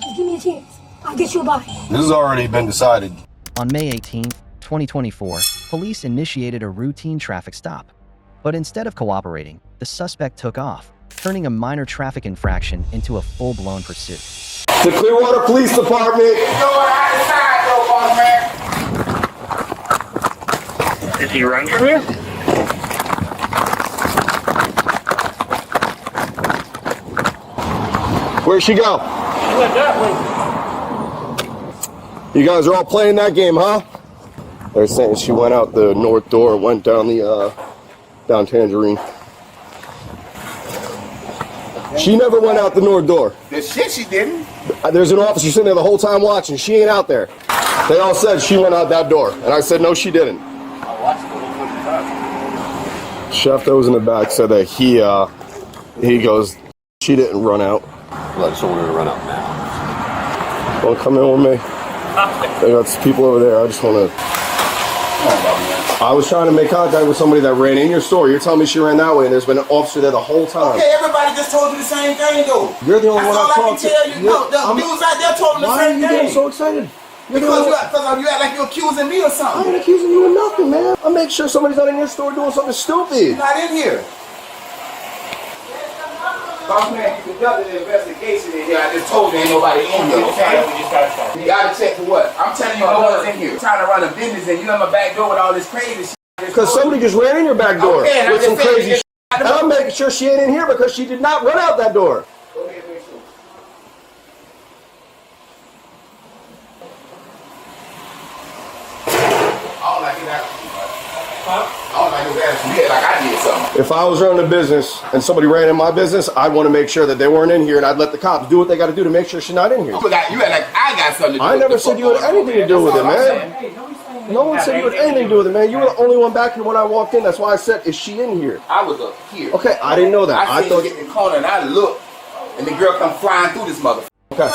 just give me a chance. I'll get you a buy. This has already been decided. On May 18, 2024, police initiated a routine traffic stop. But instead of cooperating, the suspect took off, turning a minor traffic infraction into a full-blown pursuit. The Clearwater Police Department. Is he running from you? Where'd she go? She went that way. You guys are all playing that game, huh? They're saying she went out the north door and went down the down Tangerine. She never went out the north door. The shit she didn't. There's an officer sitting there the whole time watching. She ain't out there. They all said she went out that door, and I said no, she didn't. Chef that was in the back said that he goes, she didn't run out. Well, I just want her to run out now. Well, come in with me. They got some people over there. I just want to. I was trying to make contact with somebody that ran in your store. You're telling me she ran that way, and there's been an officer there the whole time. Okay, everybody just told you the same thing, though. You're the only one I That's all I talked can to. tell you. No, the dudes out there told them the Why are same you thing. getting so excited? Because you act like you're accusing me or I something. ain't accusing you of nothing, man. I make sure somebody's not in your store doing something stupid. You're not in here. Boss man, you conducted an investigation in here. I just told you ain't nobody in here, okay? You gotta check for what? I'm telling you no one's in here. I'm trying to run a business and you in my back door with all this crazy shit. Because somebody just ran in your back door Okay, with some crazy shit. And I'm making sure she ain't in here because she did not run out that door. Go ahead, make sure. I don't like it after you, buddy. I don't like it after you. Like I did something. If I was running a business and somebody ran in my business, I'd want to make sure that they weren't in here, and I'd let the cops do what they got to do to make sure she's not in here. You act like I got something to do I with never the said you had football. anything to do with it, That's all I'm man. saying. No one said you had anything to do with it, man. You were the only one back here when I walked in. That's why I said, is she in here? I was up here. Okay, I didn't know that. I thought you get in the corner and I looked, and the girl come flying through this motherfucker. Okay.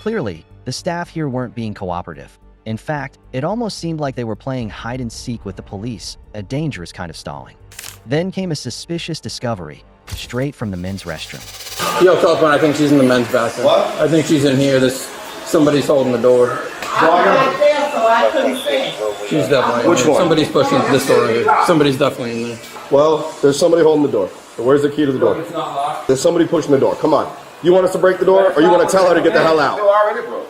Clearly, the staff here weren't being cooperative. In fact, it almost seemed like they were playing hide and seek with the police, a dangerous kind of stalling. Then came a suspicious discovery, straight from the men's restroom. Yo, Telephone, I think she's in the men's bathroom. What? I think she's in here. Somebody's holding the door. I'm right there, so I couldn't see. She's definitely Which in there. one? Somebody's pushing this door right here. Somebody's definitely in there. Well, there's somebody holding the door. So where's the key to the door? It's not locked. There's somebody pushing the door. Come on. You want us to break the door, or you want to tell her to get the hell out? The door already broke.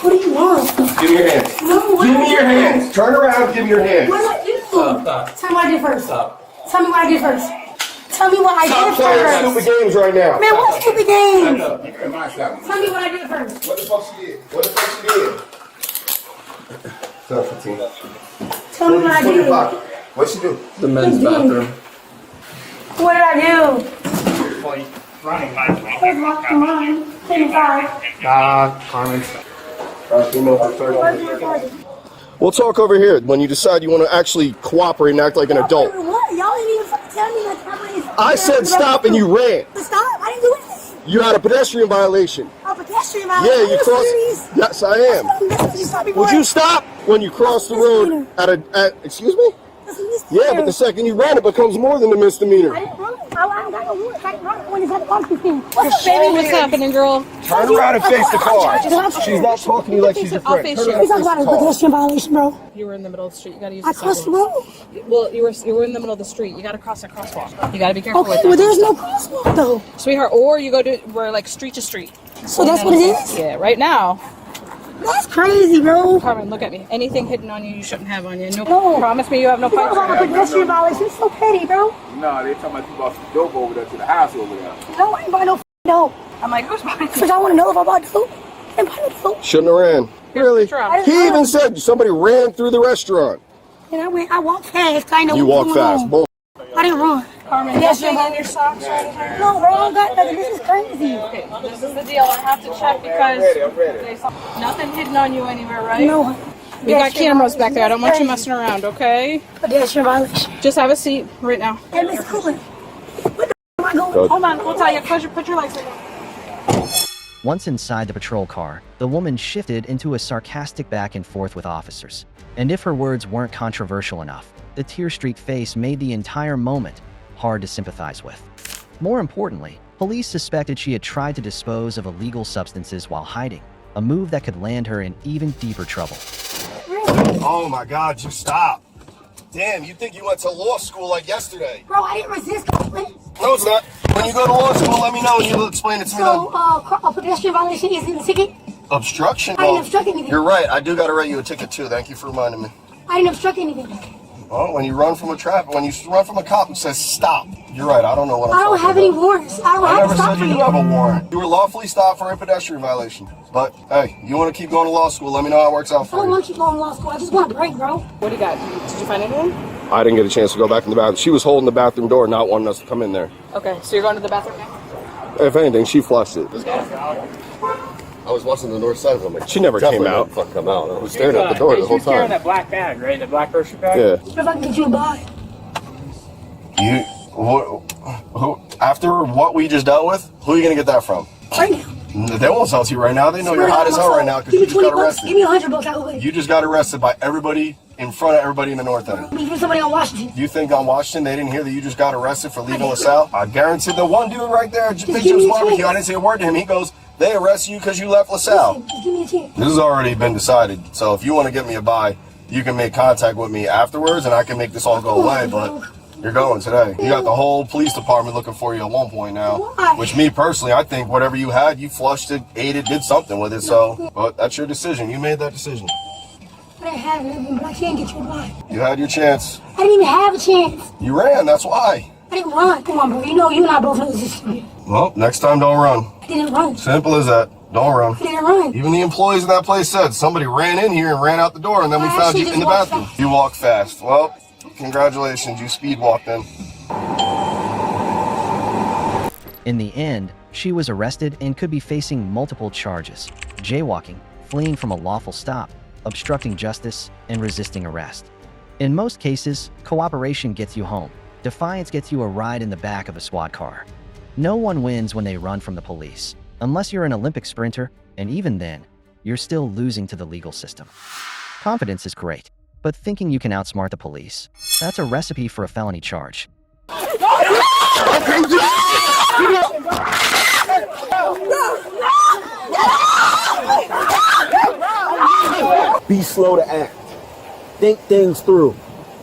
What do you want? Give me your hands. No, what Give do me you your want? hands. Turn around. Give me your hands. What did I do? Stop. Tell me what I did first. Stop. Tell me what I did first. Tell me what I Stop did playing first. stupid games right now. Man, what stupid games? You're in my shop. Tell me what I did first. What the fuck she did? What the fuck she did? Tell me what I did. What she do? The men's bathroom. What did I do? Running Where's my mine? 25. Carmen. Where's my party? We'll talk over here when you decide you want to actually cooperate and act like an adult. What? Y'all didn't even fucking tell me like how many. I said stop and you ran. Stop? I didn't do anything. You had a pedestrian violation. A pedestrian Yeah, violation? you Are crossed. serious? Yes, I am. That's what you stop me Would for. you stop when you cross the road at excuse me? That's a misdemeanor. Yeah, but the second you ran, it becomes more than a misdemeanor. I didn't run. I don't got no warrant. I didn't run when it's at the barbecue thing. What's up, Baby, what's happening, girl? Turn around and face the car. She's not talking to you like she's your I'll friend. face Turn you. around He's and talking face about the a car. pedestrian violation, bro. You were in the middle of the street. You gotta use I the crossed the sidewalk. road. Well, you were in the middle of the street. You gotta cross that crosswalk. You gotta be careful Okay, with well, that. there's no crosswalk, though. Sweetheart, or you go to, we're like street to street. So that's what it is? Yeah, right now. That's crazy, bro. Carmen, look at me. Anything hidden on you, you shouldn't have on you. No. Promise me you have no You fights. know about a pedestrian violation? It's so petty, bro. No, they talking about you bought some dope over there to the house over there. No, I ain't buy no dope. I'm like, who's buying Because I want to know if I bought dope. I didn't buy no dope. Shouldn't have ran. Really? He even said somebody ran through the restaurant. And I walked fast. I know You what walk was going fast. on. Bull. I didn't run. Carmen, Pedestrian nothing in violation. your socks or anything? No, bro, I don't got nothing. This is crazy. Okay, this is the deal. I have to check because there's nothing hidden on you anywhere, right? No. We got cameras back there. I don't want you messing around, okay? Pedestrian violation. Just have a seat right now. Hey, Miss Cooper. What the am I going? Hold on, we'll tell you. Put your legs in. Once inside the patrol car, the woman shifted into a sarcastic back and forth with officers. And if her words weren't controversial enough, the tear-streaked face made the entire moment hard to sympathize with. More importantly, police suspected she had tried to dispose of illegal substances while hiding, a move that could land her in even deeper trouble. Oh my God, you stop. Damn, you think you went to law school like yesterday. Bro, I didn't resist. No, it's not. When you go to law school, let me know and you'll explain it to me then. So, a pedestrian violation isn't a ticket? Obstruction? I didn't obstruct anything. You're right, I do gotta write you a ticket too. Thank you for reminding me. I didn't obstruct anything. Well, when you run from a cop who says stop, you're right, I don't know what I'm I don't talking have about. any warrants. I don't I have never to stop said for you you. have a warrant. You were lawfully stopped for a pedestrian violation. But, hey, you want to keep going to law school, let me know how it works out I for don't you. want you going to law school. I just want a break, bro. What do you got? Did you find anything? I didn't get a chance to go back in the bathroom. She was holding the bathroom door, not wanting us to come in there. Okay, so you're going to the bathroom now? If anything, she flushed it. I was watching the north side of them. She never came out. Fuck come out. I was staring at the door the whole She's carrying time. that black bag, right? The black grocery bag? Yeah. What if I can get you a buy? After what we just dealt with, who are you going to get that from? Right now. They won't sell to you right now. They know you're hot as hell right now because Give you me just got 20 bucks. arrested. Give me $100 out of it. You just got arrested by everybody in front of everybody in the north end. Even somebody on Washington. You think on Washington they didn't hear that you just got arrested for leaving LaSalle? I guarantee the one dude right there, Big give Jim's me a barbecue, chance. I didn't say a word to him. He goes, they arrested you because you left LaSalle. Listen, just give me a chance. This has already been decided. So if you want to get me a buy, you can make contact with me afterwards and I can make this all go away. But you're going today. You got the whole police department looking for you at one point now. Why? Which me personally, I think whatever you had, you flushed it, ate it, did something with it. So, but that's your decision. You made that decision. I didn't have anything, but I can't get you a buy. You had your chance. I didn't even have a chance. You ran, that's why. I didn't run. Come on, bro. You know you and I both know this is Well, next time don't run. I didn't run. Simple as that. Don't run. I didn't run. Even the employees in that place said somebody ran in here and ran out the door and then we I found actually you in just the walked bathroom. fast. You walked fast. Well, congratulations. You speed walked in. In the end, she was arrested and could be facing multiple charges: jaywalking, fleeing from a lawful stop, obstructing justice, and resisting arrest. In most cases, cooperation gets you home. Defiance gets you a ride in the back of a squad car. No one wins when they run from the police, unless you're an Olympic sprinter, and even then, you're still losing to the legal system. Confidence is great, but thinking you can outsmart the police, that's a recipe for a felony charge. Be slow to act. Think things through.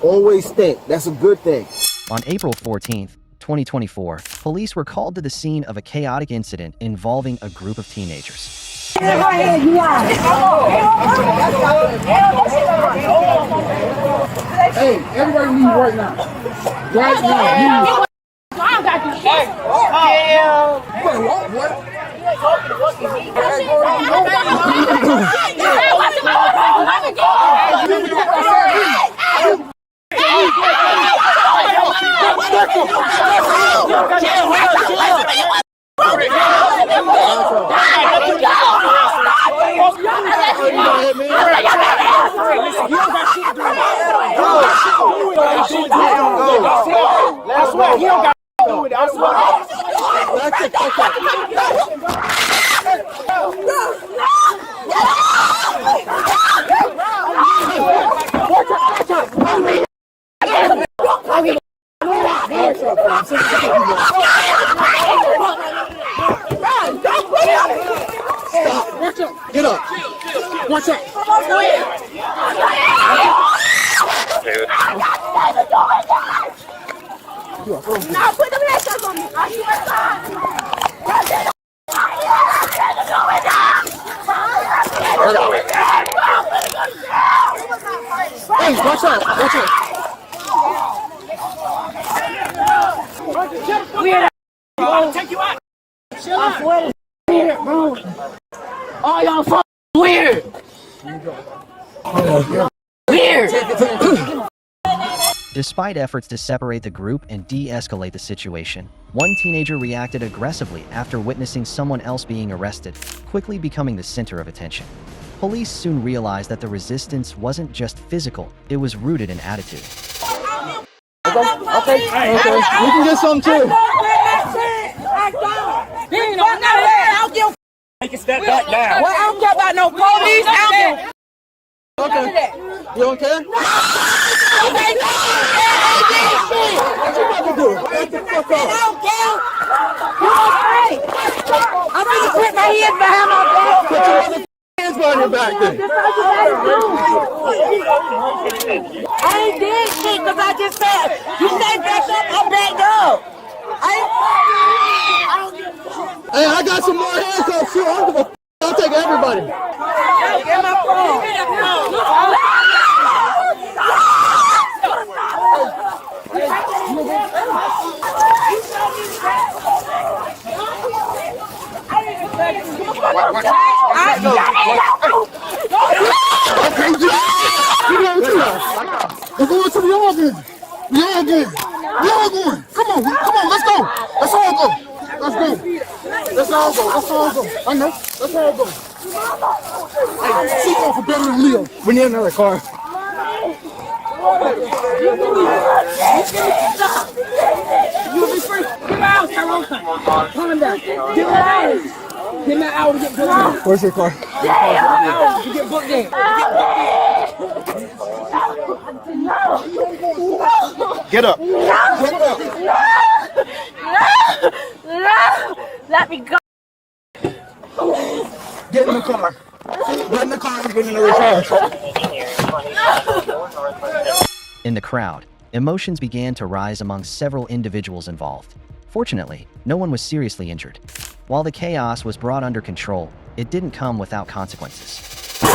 Always think. That's a good thing. On April 14th, 2024, police were called to the scene of a chaotic incident involving a group of teenagers. Hey, everybody leave right now. Right now. I got you. You better walk, boy. That's what you don't got to do it. That's what. Get up. Watch out. Now put the blessings on me. Are you inside? I'll take you out. I swear it's weird, bro. All y'all fucking weird. Weird. Despite efforts to separate the group and de-escalate the situation, one teenager reacted aggressively after witnessing someone else being arrested, quickly becoming the center of attention. Police soon realized that the resistance wasn't just physical, it was rooted in attitude. Okay. We can get some too. Take a step back now. Well, I don't care about no police. Okay. You don't care? What you about to do? Get the fuck off. I don't care. You okay? I'm gonna put my hands behind my back. Put your mother hands behind your back then. I ain't did shit because I just said, you stay back up, I'm backed up. Hey, I got some more handcuffs too. I don't give a f***. I'll take everybody. Get my phone. We're going to the organ. We all going. We all going. Come on, let's go. Let's all go. Let's go. Let's all go. Let's all go. I know. Let's all go. Hey, she going for better than Leo. We need another car. You'll be free. Get out, Tyrone. Calm down. Get out. Get out to get booked in. Where's your car? You get booked in. Get up. No. Let me go. Get in the car. Get in the car and get in another car. In the crowd, emotions began to rise among several individuals involved. Fortunately, no one was seriously injured. While the chaos was brought under control, it didn't come without consequences. You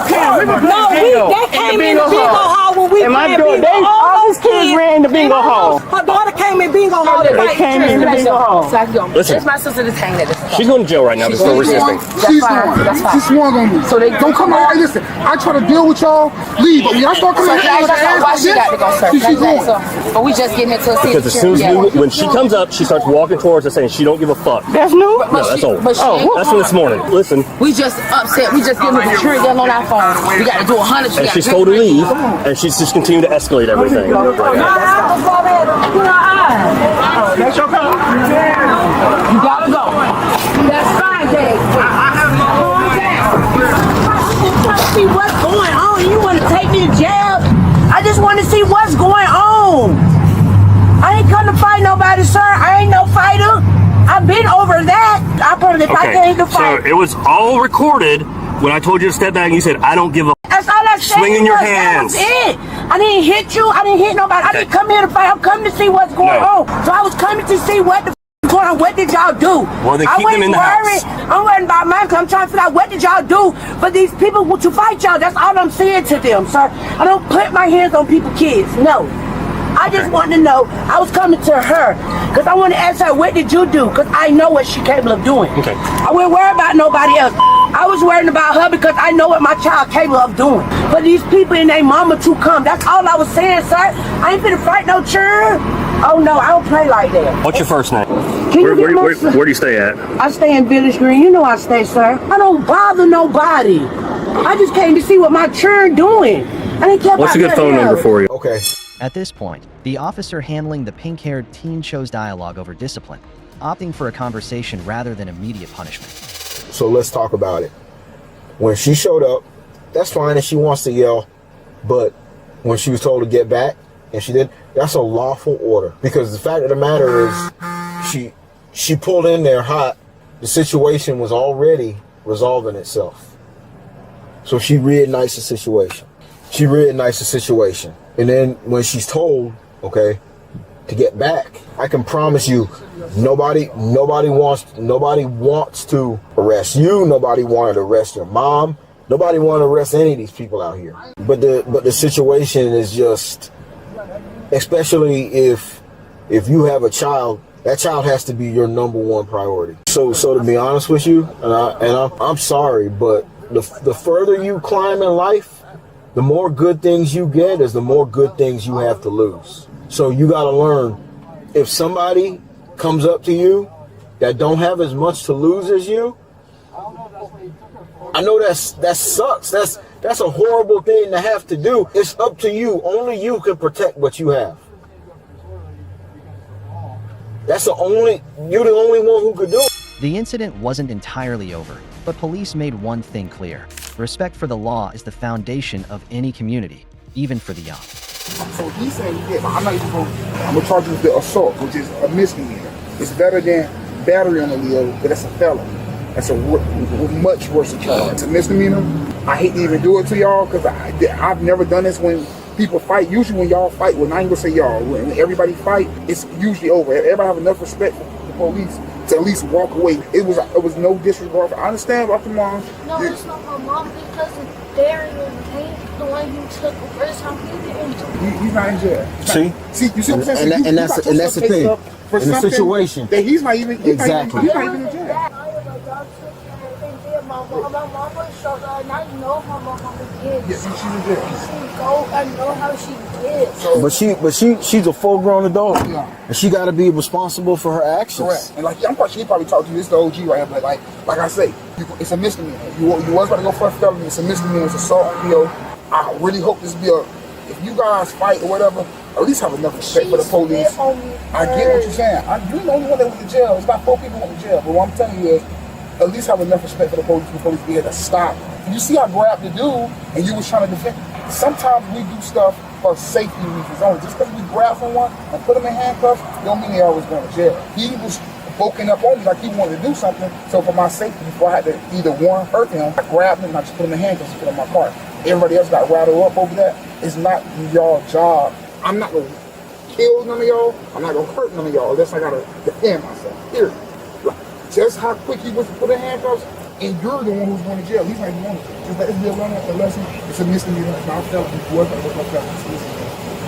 can't. They came in the bingo hall when we played bingo. All those kids ran in the bingo hall. Her daughter came in bingo hall. They came in the bingo hall. Listen, it's my sister that's hanging at this. She's going to jail right now for resisting. She's fine. She swung on me. So they don't come out. Hey, listen, I try to deal with y'all, leave, but when y'all start coming out, why she got to go, sir. She's going. But we just getting into a Because as soon as when she comes up, she starts walking towards us saying she don't give a fuck. That's new? No, that's old. That's from this morning. Listen. We just upset. We just getting the security on our phone. We got to do 100. And she's told to leave, and she's just continuing to escalate everything. That's your car. You gotta go. That's fine, Dave. I have my own I'm trying to see what's going on. You want to take me to jail? I just want to see what's going on. I ain't come to fight nobody, sir. I ain't no fighter. I've been over that. I probably I came to fight. So it was all recorded when I told you to step back and you said, I don't give a That's all I said. Swinging your hands. That was it. I didn't hit you. I didn't hit nobody. I didn't come here to fight. I'm coming to see what's going on. So I was coming to see what the f going on. What did y'all do? Well, then keep them in the house. I'm worried about mine because I'm trying to figure out what did y'all do for these people to fight y'all. That's all I'm saying to them, sir. I don't put my hands on people's kids. No. I just want to know. I was coming to her because I want to ask her, what did you do? Because I know what she's capable of doing. Okay. I wasn't worried about nobody else. I was worried about her because I know what my child capable of doing. For these people and their mama to come. That's all I was saying, sir. I ain't finna fight no children. Oh no, I don't play like that. What's your first name? Where do you stay at? I stay in Village Green. You know I stay, sir. I don't bother nobody. I just came to see what my children doing. I didn't care What's about a good phone number for you? Okay. At this point, the officer handling the pink-haired teen chose dialogue over discipline, opting for a conversation rather than immediate punishment. So let's talk about it. When she showed up, that's fine if she wants to yell, but when she was told to get back, and she did, that's a lawful order. Because the fact of the matter is, she pulled in there hot. The situation was already resolving itself. So she reignites the situation. And then when she's told, okay, to get back, I can promise you, nobody wants to arrest you. Nobody wanted to arrest your mom. Nobody wanted to arrest any of these people out here. But the situation is just, especially if if you have a child, that child has to be your number one priority. So to be honest with you, I'm sorry, but the further you climb in life, the more good things you get is the more good things you have to lose. So you got to learn, if somebody comes up to you that don't have as much to lose as you, I know that sucks. That's a horrible thing to have to do. It's up to you. Only you can protect what you have. You're the only one who could do it. The incident wasn't entirely over, but police made one thing clear. Respect for the law is the foundation of any community, even for the young. So he's saying, yeah, I'm gonna charge you with the assault, which is a misdemeanor. It's better than battery on the Leo, but it's a felony. That's a much worse charge. It's a misdemeanor. I hate to even do it to y'all because I've never done this when people fight. Usually when y'all fight, well, I ain't gonna say y'all, when everybody fight, it's usually over. Everybody have enough respect for the police to at least walk away. It was no disregard. I understand about the mom. No, it's not my mom because Darren was the one you took the first time he didn't. He's not in jail. See, you see what I'm saying? And that's the thing. In the situation, that he's not even exactly. He's not even in jail. My mom was so and I know how my mom is. Yes, she's in jail. I know how she is. But she's a full-grown adult, and she got to be responsible for her actions. Correct. And like she probably talked to you. This is the OG right here, but like I say, it's a misdemeanor. You was about to go for a felony. It's a misdemeanor. It's assault on Leo. I really hope this be if you guys fight or whatever, at least have enough respect for the police. I get what you're saying. You know the only one that went to jail. It's not 4 people went to jail. But what I'm telling you is, at least have enough respect for the police before we be able to stop. You see I grabbed the dude and you was trying to defend. Sometimes we do stuff for safety reasons only. Just because we grab someone and put them in handcuffs, don't mean they always going to jail. He was woken up on me like he wanted to do something. So for my safety, before I had to either hurt him, I grabbed him and I just put him in handcuffs and put him in my car. Everybody else got rattled up over that. It's not y'all job. I'm not going to kill none of y'all. I'm not going to hurt none of y'all unless I got to defend myself. Here. Just how quick he was to put in handcuffs, and you're the one who's going to jail. He's not even going to jail. Just let this be a lesson. It's a misdemeanor. It's not a felony.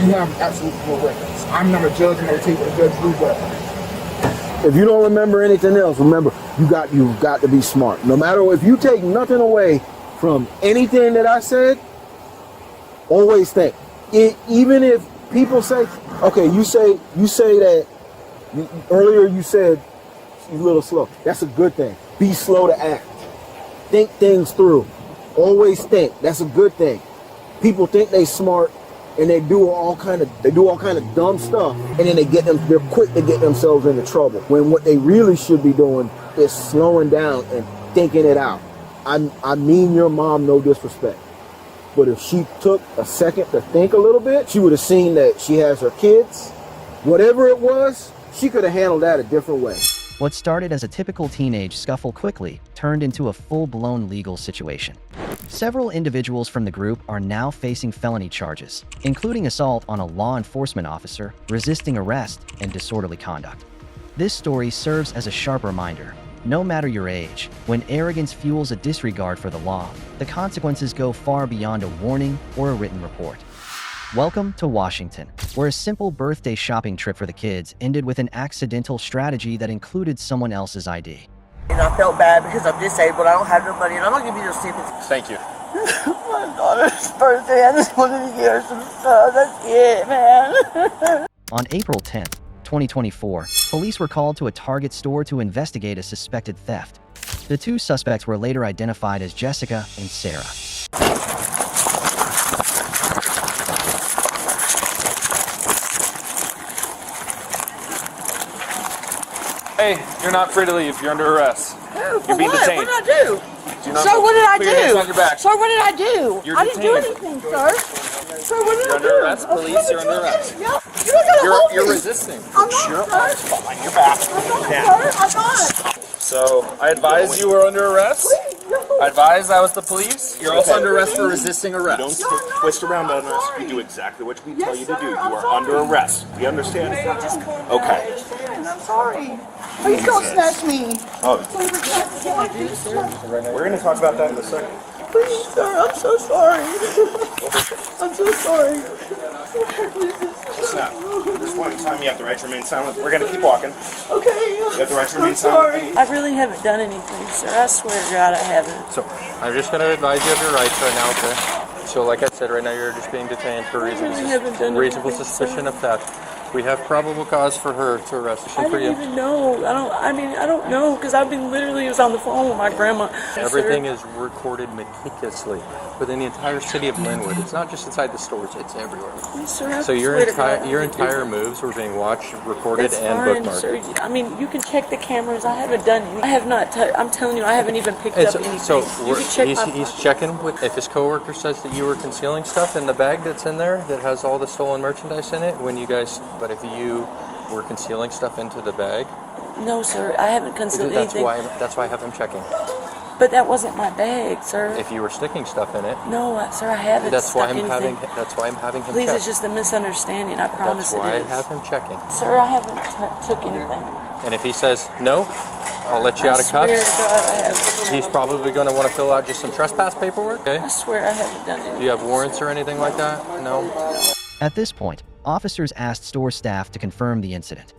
You have absolute correctness. I'm not a judge. I'm not going to tell you what a judge do, but if you don't remember anything else, remember you've got to be smart. No matter if you take nothing away from anything that I said, always think. Even if people say, okay, you say that earlier you said you're a little slow. That's a good thing. Be slow to act. Think things through. Always think. That's a good thing. People think they smart and they do all kind of dumb stuff, and then they're quick to get themselves into trouble. When what they really should be doing is slowing down and thinking it out. I mean your mom, no disrespect. But if she took a second to think a little bit, she would have seen that she has her kids. Whatever it was, she could have handled that a different way. What started as a typical teenage scuffle quickly turned into a full-blown legal situation. Several individuals from the group are now facing felony charges, including assault on a law enforcement officer, resisting arrest, and disorderly conduct. This story serves as a sharp reminder. No matter your age, when arrogance fuels a disregard for the law, the consequences go far beyond a warning or a written report. Welcome to Washington, where a simple birthday shopping trip for the kids ended with an accidental strategy that included someone else's ID. And I felt bad because I'm disabled. I don't have no money, and I'm not gonna give you those tickets. Thank you. My daughter's birthday. I just wanted to get her some stuff. That's it, man. On April 10th, 2024, police were called to a Target store to investigate a suspected theft. The two suspects were later identified as Jessica and Sarah. Hey, you're not free to leave. You're under arrest. You're being detained. What did I do? So what did I put your hands on your back. do? So what did I do? You're I didn't do detained. anything, sir. So what did You're I under do? arrest, police. You're under arrest. Yeah. You're not gonna hold You're me. resisting. I'm not, Your sir. arms behind your back. I'm not. So I advise you were under arrest. I advise that was the police. You're also under arrest for resisting arrest. You don't twist around on us. You do exactly what we tell you to do. You are under arrest. We understand. Okay. I'm sorry. Please don't snatch me. Oh. We're going to talk about that in a second. Please, sir, I'm so sorry. I'm so sorry. Listen up. At this point in time, you have the right to remain silent. We're going to keep walking. Okay. You have the right to remain I'm sorry. silent. I really haven't done anything, sir. I swear to God, I haven't. So, I'm just going to advise you of your rights right now, okay? So, like I said, right now you're just being detained for reasonable suspicion of theft. We have probable cause for her to arrest I for you. didn't even know. I don't know, because I've been literally was on the phone with my grandma. Everything is recorded meticulously within the entire city of Linwood. It's not just inside the stores; it's everywhere. Yes, sir, I So your swear to God, your I entire moves were being watched, recorded, That's and fine, bookmarked. sir. I mean, you can check the cameras. I haven't done it. I have not. I'm telling you, I haven't even picked up anything. So You can check he's checking with if his coworker says that you were concealing stuff in the bag that's in there that has all the stolen merchandise in it. When you guys, but if you were concealing stuff into the bag, No, sir, I haven't concealed anything. That's why I have him checking. But that wasn't my bag, sir. If you were sticking stuff in it, No, sir, I haven't. that's why stuck anything. That's why I'm having him Please, check. it's just a misunderstanding. I promise That's why it is. I have him checking. Sir, I haven't took anything. And if he says no, I'll let you out of I swear cuffs. to God, I haven't. He's probably going to want to fill out just some trespass paperwork. Okay. I swear I haven't done anything. Do you have warrants or anything like that? No. At this point, officers asked store staff to confirm the incident.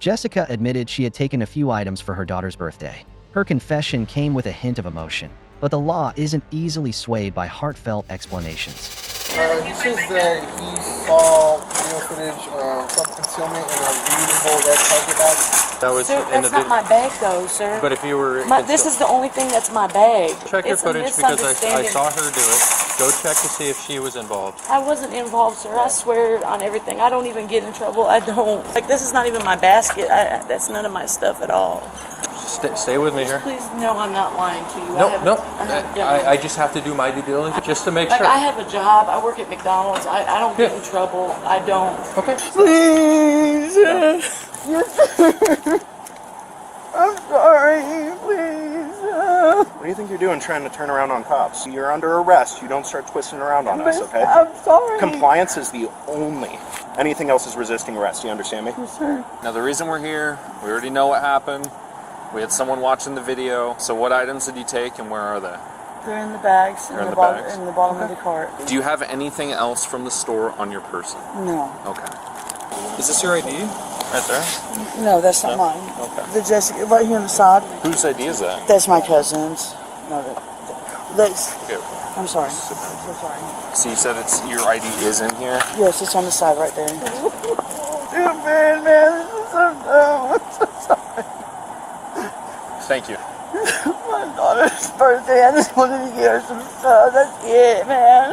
Jessica admitted she had taken a few items for her daughter's birthday. Her confession came with a hint of emotion, but the law isn't easily swayed by heartfelt explanations. He says that he saw video footage of self-concealment in a reusable red Target bag. That was Sir, that's not my bag, though, sir. But if you were... This is the only thing that's my bag. Check your It's a footage because I misunderstanding. saw her do it. Go check to see if she was involved. I wasn't involved, sir. I swear on everything. I don't even get in trouble. I don't. Like, this is not even my basket. That's none of my stuff at all. Stay with me here. Please, no, I'm not lying to you. No. I just have to do my due diligence just to make Like, sure. I have a job. I work at McDonald's. I don't get in trouble. I don't. Okay. Please. I'm sorry. Please. What do you think you're doing trying to turn around on cops? You're under arrest. You don't start twisting around on us, okay? I'm sorry. Compliance is the only. Anything else is resisting arrest. You understand me? Yes, sir. Now the reason we're here, we already know what happened. We had someone watching the video. So what items did you take and where are they? They're in the bags. They're in the bags. In the bottom of the cart. Do you have anything else from the store on your person? No. Okay. Is this your ID? Right there? No, that's not mine. Okay. The Jessica, right here on the side. Whose ID is that? That's my cousin's. No, that's. Okay. I'm sorry. I'm so sorry. So you said your ID is in here? Yes, it's on the side right there. Man, this is so dumb. I'm so sorry. Thank you. My daughter's birthday. I just wanted to get her some stuff. That's it, man.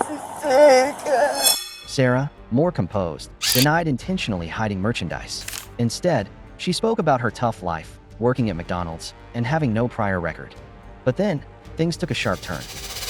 She's sick. Sarah, more composed, denied intentionally hiding merchandise. Instead, she spoke about her tough life, working at McDonald's, and having no prior record. But then, things took a sharp turn.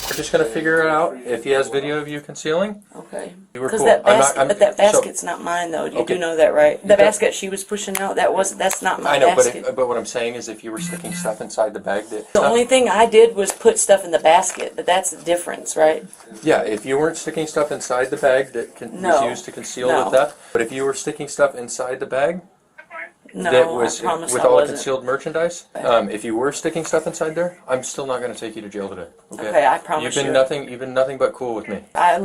We're just going to figure it out if he has video of you concealing. Okay. You were Because cool. that basket's not mine, though. You do know that, right? The basket she was pushing out, that's not my basket. but what I'm saying is if you were sticking stuff inside the bag that... The only thing I did was put stuff in the basket, but that's the difference, right? Yeah, if you weren't sticking stuff inside the bag that was used to conceal the theft, but if you were sticking stuff inside the bag that was with all the concealed merchandise, if you were sticking stuff inside there, I'm still not going to take you to jail today. Okay, I promise You've been nothing but cool with me. I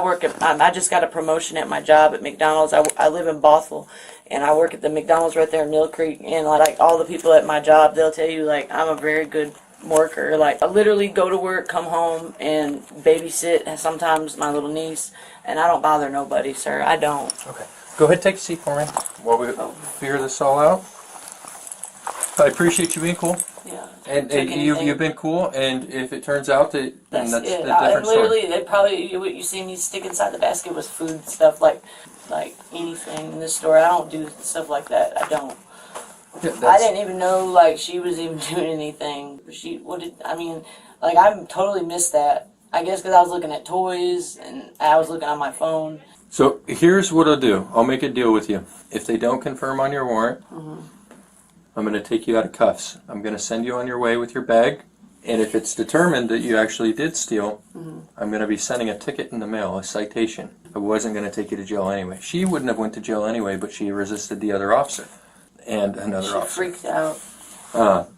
work at, I just got a promotion at my job at McDonald's. I live in Bothell, and I work at the McDonald's right there in Mill Creek, and like all the people at my job, they'll tell you like I'm a very good worker. Like I literally go to work, come home, and babysit sometimes my little niece, and I don't bother nobody, sir. I don't. Okay. Go ahead, take a seat for me while we figure this all out. I appreciate you being cool. Yeah. And you've been cool, and if it turns out that That's that's it. a different Literally, story. they probably what you see me stick inside the basket was food stuff, like anything in this store. I don't do stuff like that. I don't. I didn't even know like she was even doing anything. I totally missed that. I guess because I was looking at toys and I was looking on my phone. So here's what I'll do. I'll make a deal with you. If they don't confirm on your warrant, I'm going to take you out of cuffs. I'm going to send you on your way with your bag. And if it's determined that you actually did steal, I'm going to be sending a ticket in the mail, a citation. I wasn't going to take you to jail anyway. She wouldn't have went to jail anyway, but she resisted the other officer and another officer. She freaked out.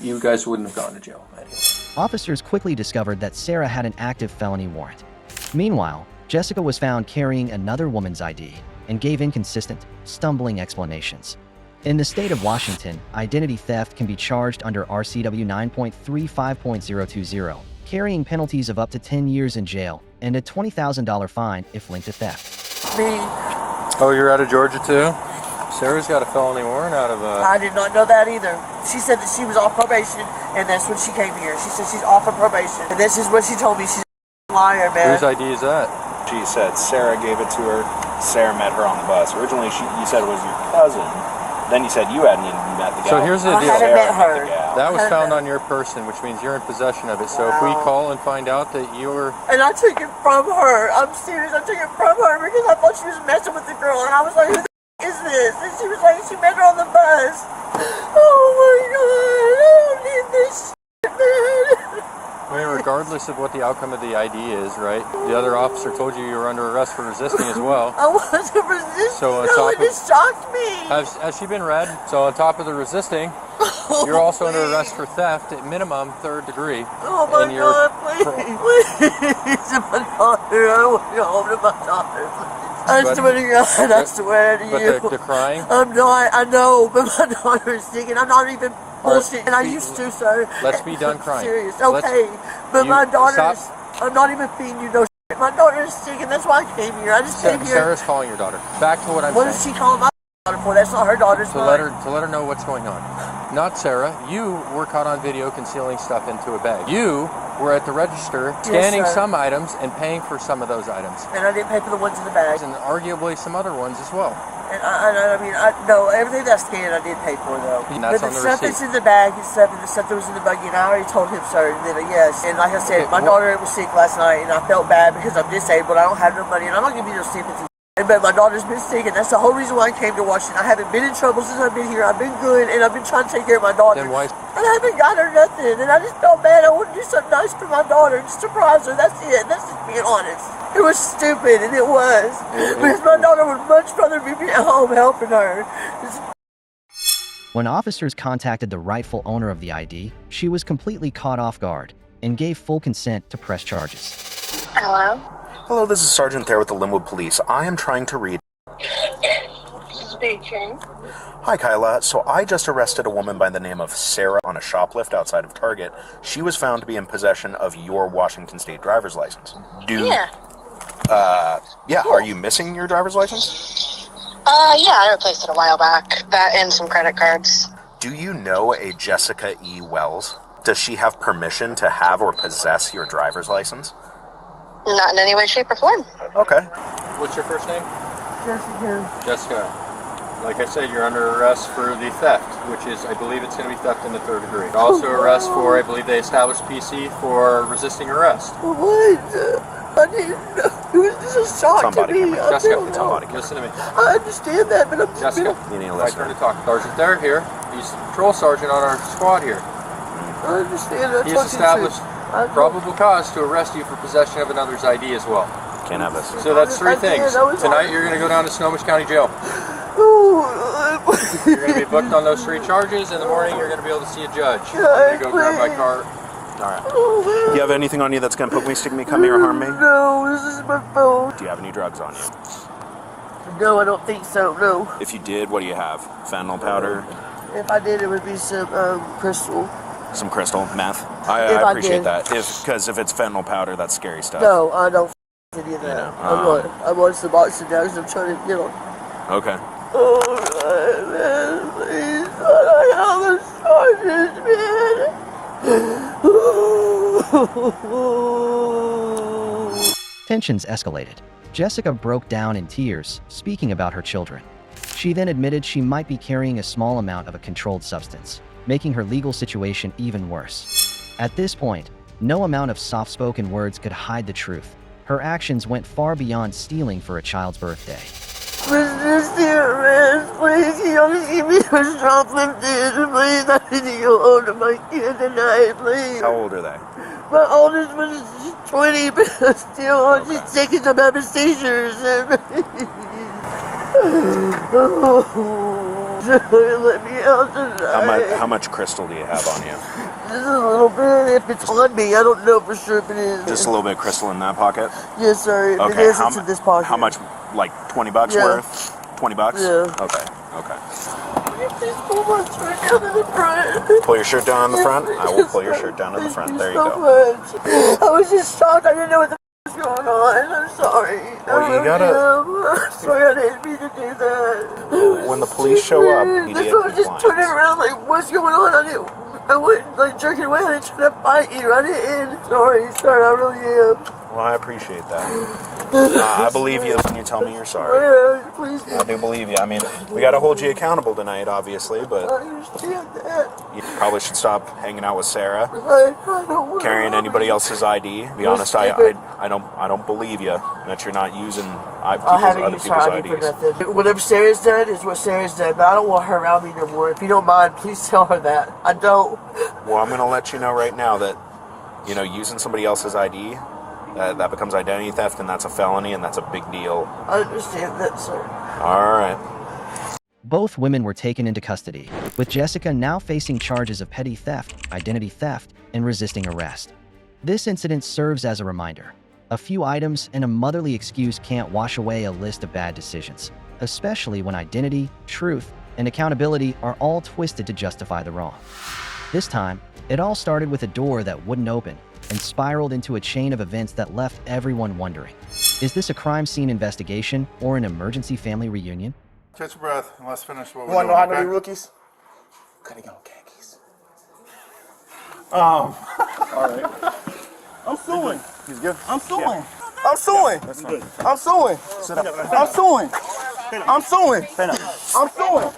You guys wouldn't have gone to jail anyway. Officers quickly discovered that Sarah had an active felony warrant. Meanwhile, Jessica was found carrying another woman's ID and gave inconsistent, stumbling explanations. In the state of Washington, identity theft can be charged under RCW 9.35.020, carrying penalties of up to 10 years in jail and a $20,000 fine if linked to theft. Me. Oh, you're out of Georgia too? Sarah's got a felony warrant out of I did not know that either. She said that she was off probation, and that's when she came here. She said she's off of probation, and this is what she told me. She's a liar, man. Whose ID is that? She said Sarah gave it to her. Sarah met her on the bus. Originally, you said it was your cousin. Then you said you hadn't even met the gal. So here's the deal. I hadn't met her. That was found on your person, which means you're in possession of it. So if we call and find out that you were... And I took it from her. I'm serious. I took it from her because I thought she was messing with the girl, and I was like, who the is this? And she was like, she met her on the bus. Oh my God, I don't need this shit, man. I mean, regardless of what the outcome of the ID is, right? The other officer told you were under arrest for resisting as well. I wasn't resisting. So on no, top it just shocked me. Has she been read? So on top of the resisting, you're also under arrest for theft at minimum 3rd degree. Oh my God, please. My daughter, I want to go home to my daughter, please. I swear to God, I swear to you. But the crying? I'm not, I know, but my daughter is sick, and I'm not even bullshit, and I used to, sir. Let's be done crying. Serious, okay, but my daughter's, I'm not even feeding you no shit. My daughter is sick, and that's why I came here. I just came here. Sarah's calling your daughter. Back to what I'm saying. What is she calling my daughter for? That's not her daughter's to let her know what's going on. Not Sarah. You were caught on video concealing stuff into a bag. You were at the register scanning some items and paying for some of those items. And I didn't pay for the ones in the bag. And arguably some other ones as well. And I mean, no, everything that I scanned I did pay for though. And that's but on the stuff receipt. that's in the bag and stuff, and the stuff that was in the buggy, and I already told him, sir, and then yes. And like I said, my daughter was sick last night, and I felt bad because I'm disabled. I don't have no money, and I'm not giving you no sympathy. But my daughter's been sick, and that's the whole reason why I came to Washington. I haven't been in trouble since I've been here. I've been good, and I've been trying to take care of my daughter. Then why? And I haven't got her nothing, and I just felt bad. I wanted to do something nice for my daughter and surprise her. That's it. That's just being honest. It was stupid, and it was. Because my daughter would much rather be at home helping her. When officers contacted the rightful owner of the ID, she was completely caught off guard and gave full consent to press charges. Hello? Hello, this is Sergeant Thayer with the Linwood Police. I am trying to read... Speaking. Hi, Kyla. So I just arrested a woman by the name of Sarah on a shoplift outside of Target. She was found to be in possession of your Washington State driver's license. Yeah. Yeah, are you missing your driver's license? Yeah, I replaced it a while back. That and some credit cards. Do you know a Jessica E. Wells? Does she have permission to have or possess your driver's license? Not in any way, shape, or form. Okay. What's your first name? Jessica. Jessica. Like I said, you're under arrest for the theft, which is, I believe it's going to be theft in the 3rd degree. Also arrest for, I believe they established PC for resisting arrest. What? I didn't know. It was just a shock to me. Jessica, listen to me. I understand that, but I'm just... Jessica, my turn to talk. Sergeant Thayer here. He's the patrol sergeant on our squad here. I understand. He's established probable cause to arrest you for possession of another's ID as well. Can't have this. So that's 3 things. Tonight you're going to go down to Snohomish County Jail. You're going to be booked on those 3 charges. In the morning you're going to be able to see a judge. I'm going to go grab my car. Alright. Do you have anything on you that's going to poke me, stick me, come here, or harm me? No, this is my phone. Do you have any drugs on you? No, I don't think so, no. If you did, what do you have? Fentanyl powder? If I did, it would be some crystal. Some crystal? Meth? I appreciate that. Because if it's fentanyl powder, that's scary stuff. No, I don't any of that. I'm on some oxygen. I'm trying to get on. Okay. Oh, man, please, I have a sergeant, man. Tensions escalated. Jessica broke down in tears, speaking about her children. She then admitted she might be carrying a small amount of a controlled substance, making her legal situation even worse. At this point, no amount of soft-spoken words could hide the truth. Her actions went far beyond stealing for a child's birthday. Mr. Arrest, please, can you only give me a shoplifted, please, I need to go home to my kid tonight, please. How old are they? My oldest was 20, but still, she's taking some having seizures. Let me out tonight. How much crystal do you have on you? Just a little bit. If it's on me, I don't know for sure if it is. Just a little bit of crystal in that pocket? Yes, sir. If Okay, it is, it's in this pocket. how much, like 20 bucks Yeah. worth? 20 bucks? Yeah. Okay, okay. Please pull my shirt down to the front. Pull your shirt down on the front? I will pull your shirt down to the front. There you so go. Much. I was just shocked. I didn't know what the was going on. I'm sorry. Well, you gotta... I'm sorry, I didn't mean to do that. When the police show up, That's why I was just turning around like, what's going on? I wasn't like jerking away. I didn't try to fight you. I didn't. Sorry, I really am. Well, I appreciate that. I believe you when you tell me you're sorry. Yeah, please. I do believe you. I mean, we gotta hold you accountable tonight, obviously, but I understand that. you probably should stop hanging out with Sarah. I don't want Carrying anybody else's ID. Be honest, I don't believe you that you're not using other people's ID for IDs. nothing. Whatever Sarah's done is what Sarah's done, but I don't want her around me no more. If you don't mind, please tell her that. I don't. Well, I'm gonna let you know right now that, using somebody else's ID, that becomes identity theft, and that's a felony, and that's a big deal. I understand that, sir. All right. Both women were taken into custody, with Jessica now facing charges of petty theft, identity theft, and resisting arrest. This incident serves as a reminder. A few items and a motherly excuse can't wash away a list of bad decisions, especially when identity, truth, and accountability are all twisted to justify the wrong. This time, it all started with a door that wouldn't open and spiraled into a chain of events that left everyone wondering. Is this a crime scene investigation or an emergency family reunion? Catch your breath and let's finish what we're doing. You want to know how many rookies? Could have gone khakis. All right. I'm suing. He's good. I'm suing. Yeah. I'm suing. That's fine. I'm suing. Sit up. I'm suing. I'm suing. I'm suing.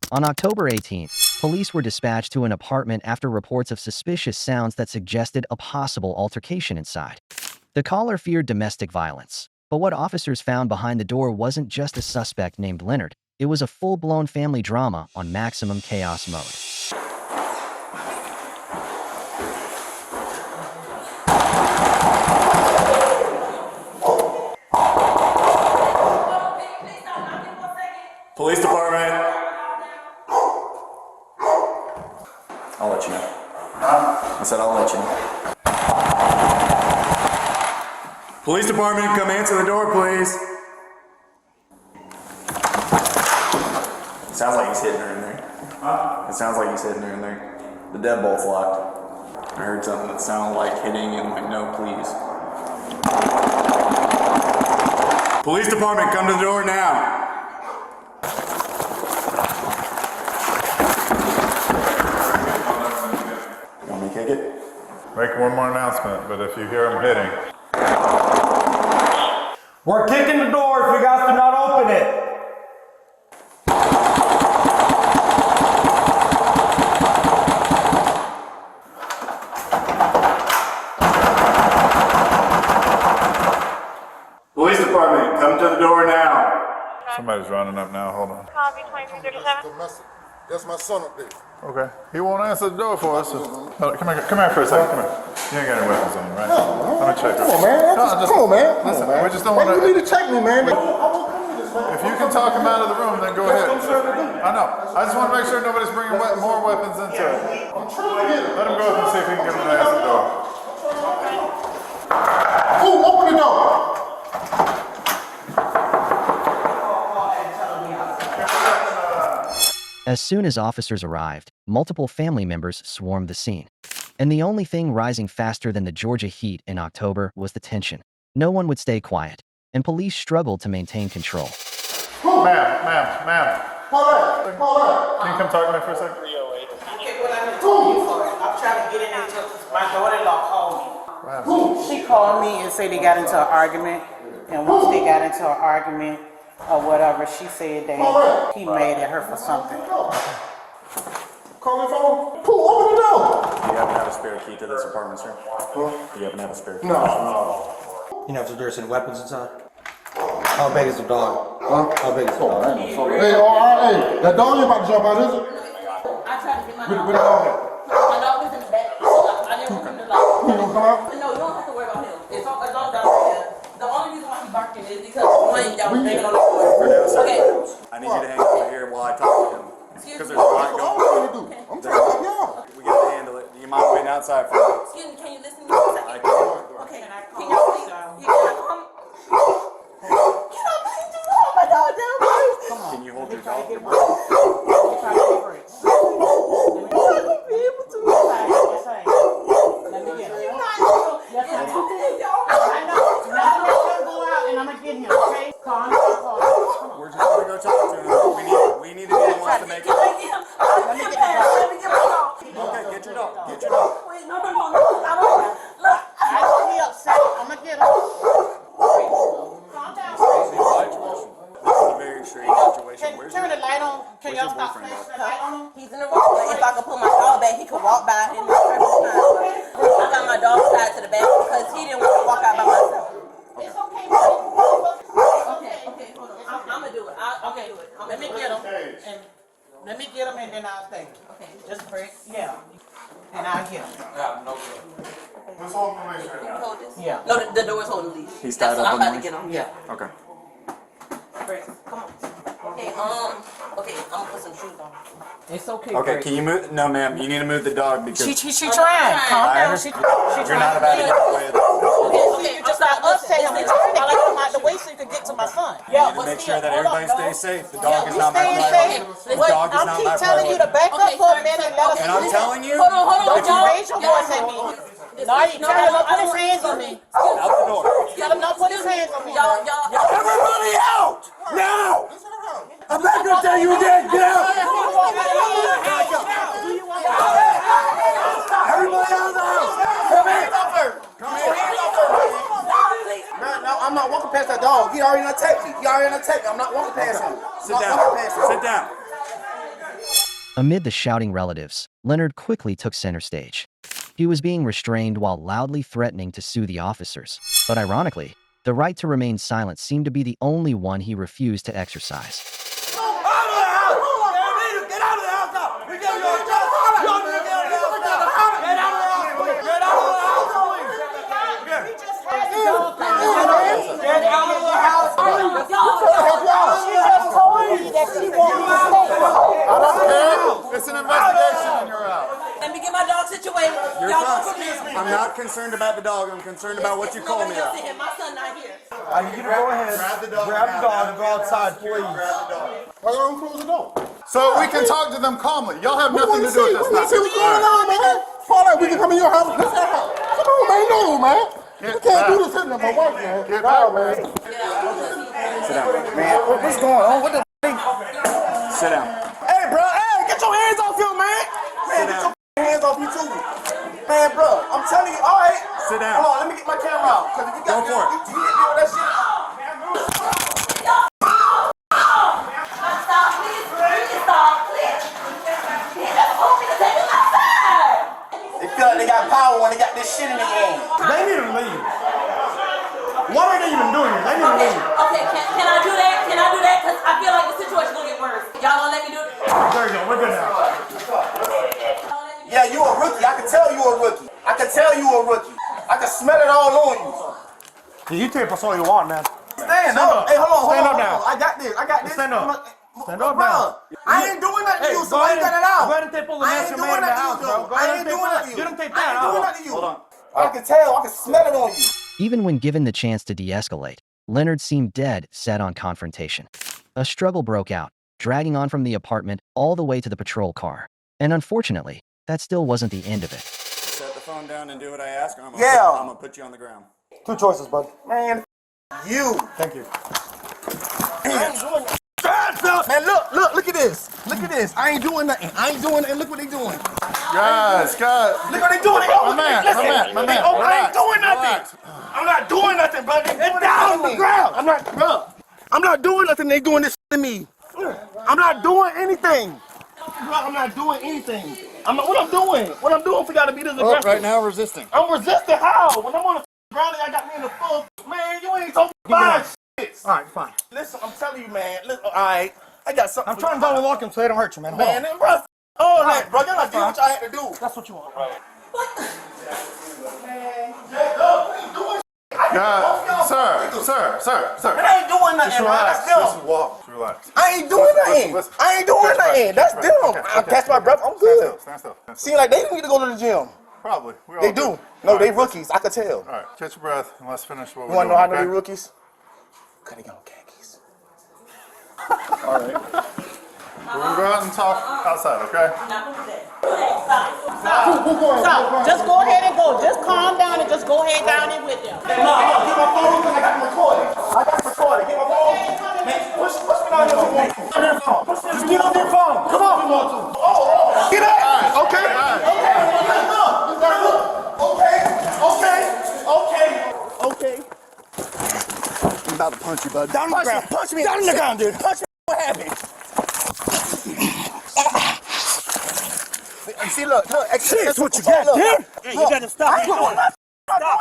On October 18th, police were dispatched to an apartment after reports of suspicious sounds that suggested a possible altercation inside. The caller feared domestic violence, but what officers found behind the door wasn't just a suspect named Leonard. It was a full-blown family drama on maximum chaos mode. Police department. I'll let you know. I said I'll let you know. Police department, come answer the door, please. It sounds like he's hitting her in there. It sounds like he's hitting her in there. The deadbolt's locked. I heard something that sounded like hitting and like, no, please. Police department, come to the door now. You want me to kick it? Make one more announcement, but if you hear him hitting. We're kicking the door if you guys do not open it. Police department, come to the door now. Somebody's running up now. Hold on. Copy 2337. That's my son up there. Okay. He won't answer the door for us. Come here for a second. Come here. You ain't got any weapons on, right? No. Let me check. Come on, man. Come on, man. Listen, Come on, man. we just don't Why want do you need to check me, man? If you can talk him out of the room, then go ahead. I know. I just want to make sure nobody's bringing more weapons into it. I'm trying to get him. Let him go up and see if he can get him to answer the door. Who? Open the door. As soon as officers arrived, multiple family members swarmed the scene. And the only thing rising faster than the Georgia heat in October was the tension. No one would stay quiet, and police struggled to maintain control. Ma'am. Hold up. Can you come talk to me for a second? Okay, what I'm trying to get in there because my daughter-in-law called me. She called me and said they got into an argument, and once they got into an argument or whatever, she said that he mad at her for something. Call the phone. Who? Open the door. Do you happen to have a spare key to this apartment, sir? Do you happen to have a spare key? No. You know if there's any weapons inside? How big is the dog? Huh? How big is the dog? Hey, all right, hey. That dog ain't about to jump out, is it? I tried to get my Where the dog at? My dog is in the back. I didn't want him to like. He gonna come out? No, you don't have to worry about him. It's all down here. The only reason why he's barking is because one, y'all was banging on the door. For now, sir. Okay. I need you to hang over here while I talk to him. Because there's a lot going on. I'm trying to help y'all. We gotta handle it. Do you mind waiting outside for me? Excuse me, can you listen to me for a second? I can. Okay, can y'all please? Please just hold my dog down, please. Can you hold your dog? I'm not gonna be able to. We're just gonna go talk to him. We need to be the ones to make it. Let me get my dog. Okay, get your dog. Get your dog. Wait, no. Look, I don't be upset. I'm gonna get him. Calm down. This is a very strange situation. Where's Turn the light on. Can your y'all stop boyfriend flashing at? the light on him? he's in the room. If I could put my dog back, he could walk by in this perfect time. I got my dog tied to the back because he didn't want to walk out by myself. It's okay. Okay, hold on. I'm gonna do it. Okay, do it. Let me get him. And let me get him and then I'll stay. Okay. Just break. Yeah. And I'll get him. Yeah, no good. Let's hold the leash right now. Hold this. Yeah. No, the door's holding the leash. He's tied That's what up I'm on about the to leash? get him. Yeah. Okay. Come on. Okay, okay, I'm gonna put some shoes on. It's okay. Okay, can you move? No, ma'am. You need to move the dog because She trying. Calm I down. understand. She You're not about to get away with it. Okay, just like us saying we trying to get him out the way so you can get to my son. You need to make sure that everybody stays safe. The dog is not my Staying priority. safe. The Wait, dog is I'm not keep my telling you to priority. back up for a minute and let us And I'm telling you, Hold on, don't you raise your voice at me. No, you tell him not put his hands on me. out the door. Tell him not put his hands on me. Y'all. Everybody out! Now! I'm not gonna tell you again. Get out! Everybody out of the house! Come here! Come here. Man, no, I'm not walking past that dog. He already attacked me. I'm not walking past him. Sit down. Sit down. Amid the shouting relatives, Leonard quickly took center stage. He was being restrained while loudly threatening to sue the officers. But ironically, the right to remain silent seemed to be the only one he refused to exercise. It's an investigation and you're out. Let me get my dog situated. You're Y'all fine. I'm not concerned about the dog. I'm concerned about what you call me out. My son not here. I need you to go ahead, grab the dog, and go outside, please. Why don't you close the door? So we can talk to them calmly. Y'all have nothing to do with this. We want to see what's going on, man. Fall out, we can come in your house. This is our house. Come on, man. No, man. You can't do this hitting up my wife, man. Get out, man. Sit down. Man, what's going on? What the Sit down. Hey, bro. Hey, get your hands off him, man. Man, get your hands off you, too. Man, bro, I'm telling you. All right. Sit down. Hold on, let me get my camera out. Because if you got Go for it. you hit me with that shit. They feel like they got power when they got this shit in their hand. They need to leave. What are they even doing here? They need to leave. Okay, can I do that? Can I do that? Because I feel like the situation gonna get worse. Y'all gonna let me do it? There you go. We're good now. Yeah, you a rookie. I can tell you a rookie. I can tell you a rookie. I can smell it all on you. Yeah, you tape us all you want, man. Stand up. Hey, hold on. Stand up now. I got this. Stand up. Stand up Bro, now. I ain't doing nothing to you, so go why ahead you got and- it out? Go ahead and tape all the I mess ain't you doing made in the nothing house, to you, bro. though. Go I ahead ain't and tape doing that. nothing to you. You didn't tape I that ain't doing out. nothing to you. Hold on. I can tell. I can smell it on you. Even when given the chance to de-escalate, Leonard seemed dead set on confrontation. A struggle broke out, dragging on from the apartment all the way to the patrol car. And unfortunately, that still wasn't the end of it. Set the phone down and do what I ask, or I'm gonna put you on the ground. Two choices, bud. Man, you. Thank you. I ain't doing nothing. Man, look at this. Look at this. I ain't doing nothing. Look what they doing. Guys. Look what they doing. My man. I ain't doing nothing. I'm not doing nothing, buddy. Get down on the ground. I'm not doing nothing. They doing this to me. I'm not doing anything. Bro, I'm not doing anything. What I'm doing for y'all to be this aggressive. Right now, resisting. I'm resisting how? When I'm on the ground and I got me in the full. Man, you ain't talking about shit. All right, fine. Listen, I'm telling you, man. Listen, all right. I got something. I'm trying to double lock him so they don't hurt you, man. Hold Man, on. bro. Oh, that, bro. Y'all not doing what y'all had to do. That's what you want, bro. Guys. Sir. I ain't doing nothing, Just man. relax. That's them. Just walk. Just relax. I ain't doing nothing. Listen. I ain't doing nothing. That's them. I'll catch my breath. I'm good. Stand still. Seem like they need to go to the gym. Probably. We all They do. No, they rookies. I could tell. All right, catch your breath and let's finish what You we're want to doing. know how I know they rookies? Cause they got on khakis. All right. We're gonna go out and talk outside, okay? Stop. Just go ahead and go. Just calm down and just go ahead down in with them. Get my phone because I got recorded. Get my phone. Man, push me down your phone. Just get on your phone. Come on. Get up. Okay. Okay. I'm about to punch you, bud. Down on the ground. Punch me. Down on the ground, dude. Punch me. What happened? See, look. That's what you got there. Hey, you gotta stop. I'm not doing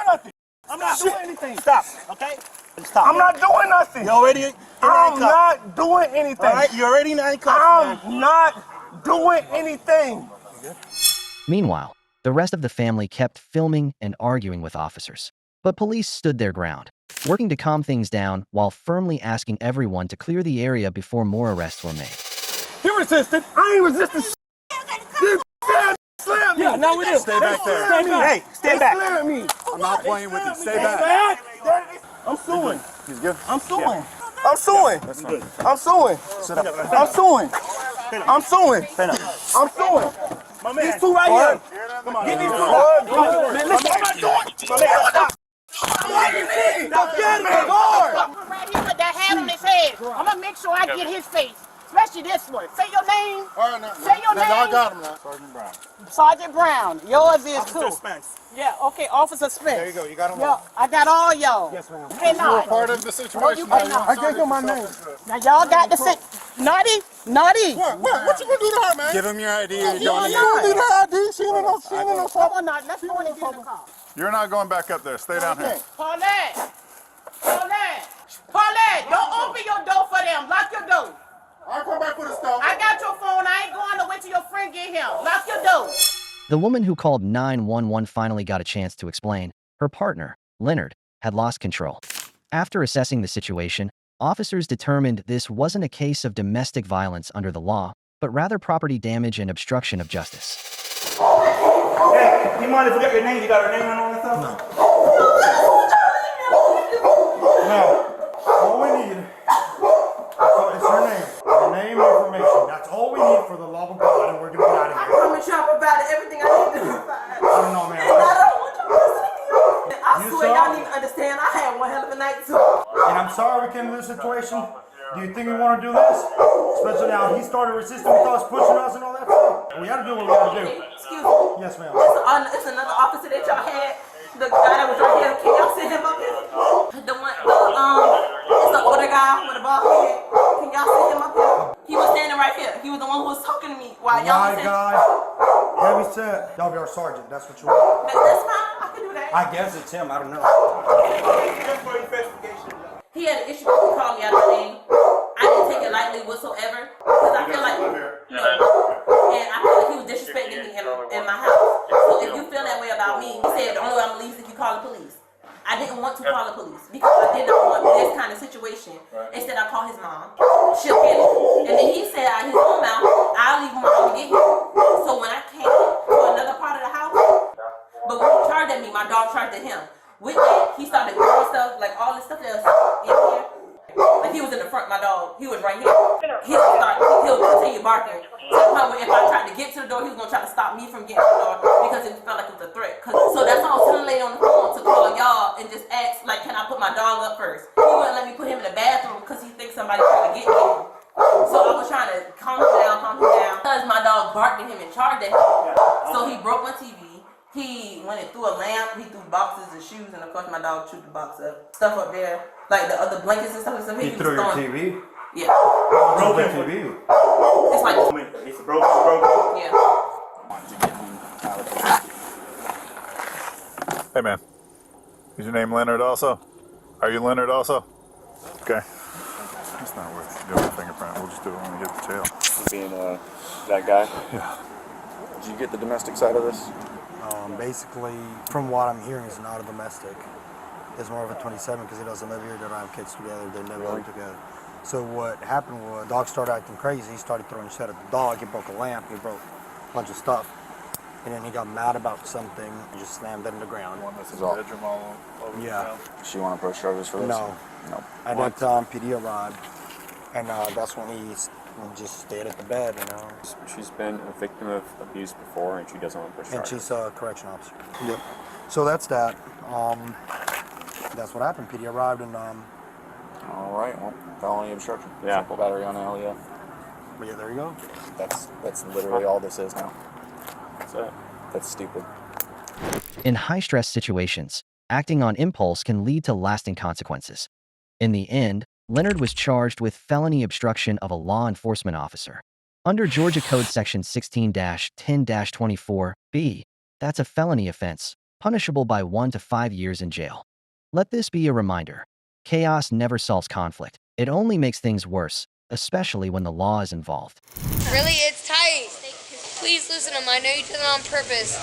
nothing. I'm not doing anything. Stop. Okay? Stop. I'm not doing nothing. You already? I'm not doing anything. All right, you already in handcuffs. I'm not doing anything. Meanwhile, the rest of the family kept filming and arguing with officers. But police stood their ground, working to calm things down while firmly asking everyone to clear the area before more arrests were made. You resisted. I ain't resisting. You slammed me. Yeah, now we do. Stay back there. Hey, stay back. Slammed me. I'm not playing with you. Stay back. I'm suing. He's good. I'm suing. I'm suing. I'm suing. Sit up. I'm suing. I'm suing. I'm suing. These two right here. Get these two. Man, listen, I'm not doing. Stop. Stop getting me. Right here with that hat on his head. I'm gonna make sure I get his face. Especially this one. Say your name. All right, now. Say your name. I got him now. Sergeant Brown. Sergeant Brown. Yours is Officer too. Spence. Yeah, okay, Officer Spence. There you go. You got him Yo, all. I got all y'all. Yes, ma'am. You cannot. You're part of the situation. you cannot. I gave you my name. Now y'all got to sit. Naughty? What you gonna do to her, man? Give him your ID. Yeah, You're going in yeah. there. You do her ID. She ain't no Come on now, let's go in and get in the car. You're not going back up there. Stay down here. Paulette! Paulette, don't open your door for them. Lock your door. I'll come back with a stove. I got your phone. I ain't going to wait till your friend get here. Lock your door. The woman who called 911 finally got a chance to explain. Her partner, Leonard, had lost control. After assessing the situation, officers determined this wasn't a case of domestic violence under the law, but rather property damage and obstruction of justice. Hey, you mind if we got your name? You got her name and all that stuff? No. All we need is her name. Her name and information. That's all we need for the love of God, and we're going to get out of here. I promise y'all provided everything I need to provide. I don't know, man. And I don't want you listening to me. I You swear saw? y'all need to understand I had one hell of a night too. And I'm sorry we came to this situation. Do you think we want to do this? Especially now he started resisting with us, pushing us and all that stuff. We got to do what we got to do. Excuse me. Yes, ma'am. It's another officer that y'all had. The guy that was right here. Can y'all send him up here? It's the older guy with the bald head. Can y'all send him up here? He was standing right here. He was the one who was talking to me while y'all was My guy, heavy set. Y'all be our sergeant. That's what you want. That's fine. I can do that. I guess it's him. I don't know. He had an issue with me calling me out of my name. I didn't take it lightly whatsoever because I feel like, and I feel like he was disrespecting me in my house. So if you feel that way about me, he said the only way I'm gonna leave is if you call the police. I didn't want to call the police because I did not want this kind of situation. Instead, I called his mom. She'll get it. And then he said out his own mouth, I'll leave my mom to get here. So when I came to another part of the house, but when he charged at me, my dog charged at him. With that, he started throwing stuff, like all this stuff that was in here. Like he was in the front, my dog, he was right here. He'll continue barking. To the point where if I tried to get to the door, he was gonna try to stop me from getting to the door because it felt like it was a threat. So that's why I was telling the lady on the phone to call y'all and just ask, like, can I put my dog up first? He wouldn't let me put him in the bathroom because he thinks somebody's trying to get him. So I was trying to calm him down. Because my dog barked at him and charged at him. So he broke my TV. He went and threw a lamp, he threw boxes and shoes, and of course my dog chewed the box up. Stuff up there, like the other blankets and stuff. He threw your TV? Yeah. Broken TV? It's like, it's broken? Yeah. Hey, man. Is your name Leonard also? Are you Leonard also? Okay. It's not worth doing a fingerprint. We'll just do it when we get to jail. Being that guy? Yeah. Did you get the domestic side of this? Basically, from what I'm hearing, it's not a domestic. is more of a 27 because he doesn't live here. They don't have kids together. They never lived together. So what happened was, the dog started acting crazy. He started throwing shit at the dog. He broke a lamp. He broke a bunch of stuff. And then he got mad about something and just slammed it in the ground. One that's in the bedroom all over the town. She want to press charges for this? No. No. At that time, PD arrived, and that's when he just stayed at the bed, you know. She's been a victim of abuse before, and she doesn't want to press And charges. she's a correction officer. Yep. So that's that. That's what happened. PD arrived, and All right. Well, felony obstruction. Yeah. Simple battery on L. Yeah. But yeah, there you go. That's literally all this is now. That's it. That's stupid. In high-stress situations, acting on impulse can lead to lasting consequences. In the end, Leonard was charged with felony obstruction of a law enforcement officer. Under Georgia Code Section 16-10-24B, that's a felony offense, punishable by 1 to 5 years in jail. Let this be a reminder. Chaos never solves conflict. It only makes things worse, especially when the law is involved. Really, it's tight. Please loosen them. I know you did it on purpose.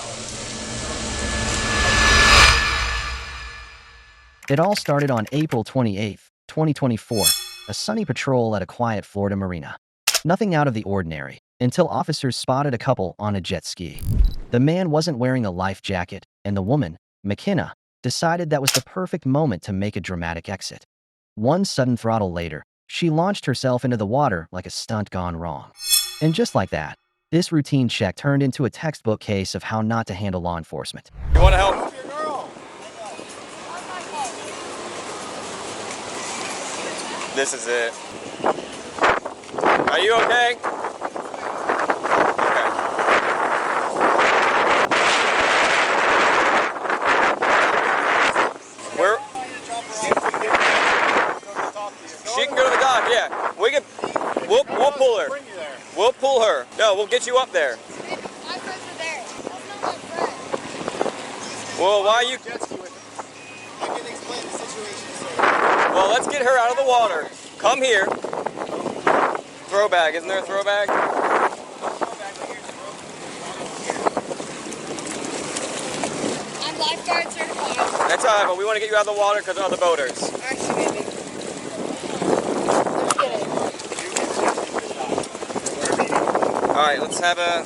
It all started on April 28, 2024, a sunny patrol at a quiet Florida marina. Nothing out of the ordinary, until officers spotted a couple on a jet ski. The man wasn't wearing a life jacket, and the woman, McKenna, decided that was the perfect moment to make a dramatic exit. One sudden throttle later, she launched herself into the water like a stunt gone wrong. And just like that, this routine check turned into a textbook case of how not to handle law enforcement. You want to help? This is it. Are you okay? Okay. Where? She can go to the dock, yeah. We'll pull her. We'll pull her. No, we'll get you up there. Well, why are you... Well, let's get her out of the water. Come here. Throw bag. Isn't there a throw bag? I'm lifeguard certified. That's all right, but we want to get you out of the water because of other boaters. Actually, maybe. All right, let's have a...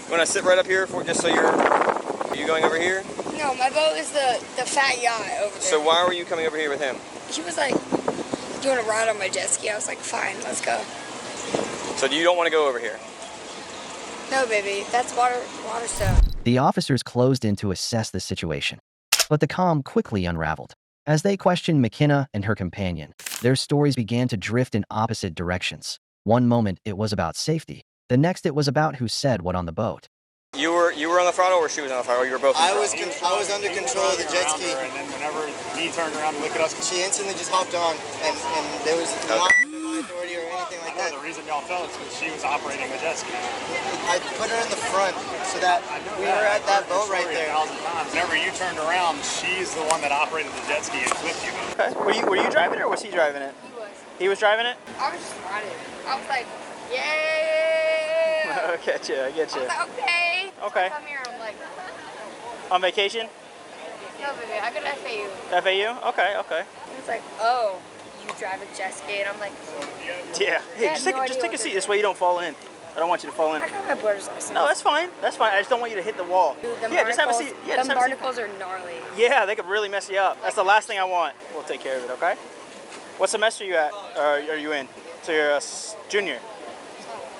You want to sit right up here for just so you're... Are you going over here? No, my boat is the fat yacht over there. So why were you coming over here with him? He was like, "Do you want to ride on my jet ski?" I was like, "Fine, let's go." So you don't want to go over here? No, baby, that's water stuff. The officers closed in to assess the situation, but the calm quickly unraveled. As they questioned McKenna and her companion, their stories began to drift in opposite directions. One moment it was about safety, the next it was about who said what on the boat. You were on the throttle, or she was on the throttle, or you were both on the throttle? I was under control of the jet ski. And then whenever he turned around to look at us, She instantly just hopped on, and there was not my authority or anything like that. the reason y'all fell is because she was operating the jet ski. I put her in the front so that we were at that boat right there. Whenever you turned around, she's the one that operated the jet ski and flipped you. Okay. Were you driving it or was he driving it? He was driving it? I was just riding. I was like, "Yay!" I get you. I was like, "Okay." Okay. Come here. I'm like, On vacation? "No, baby, I got FAU." FAU? Okay. It's like, "Oh, you drive a jet ski?" And I'm like, Yeah. Hey, I just have no take idea a what seat. to This do. way you don't fall in. I don't want you to fall in. I got my boater's license. No, that's fine. That's fine. I just don't want you to hit the wall. Dude, them Yeah, just have a barnacles, seat. Yeah, just them have a seat. barnacles are gnarly. Yeah, they could really mess you up. That's the last thing I want. We'll take care of it, okay? What semester are you at? Or are you in? So you're a junior?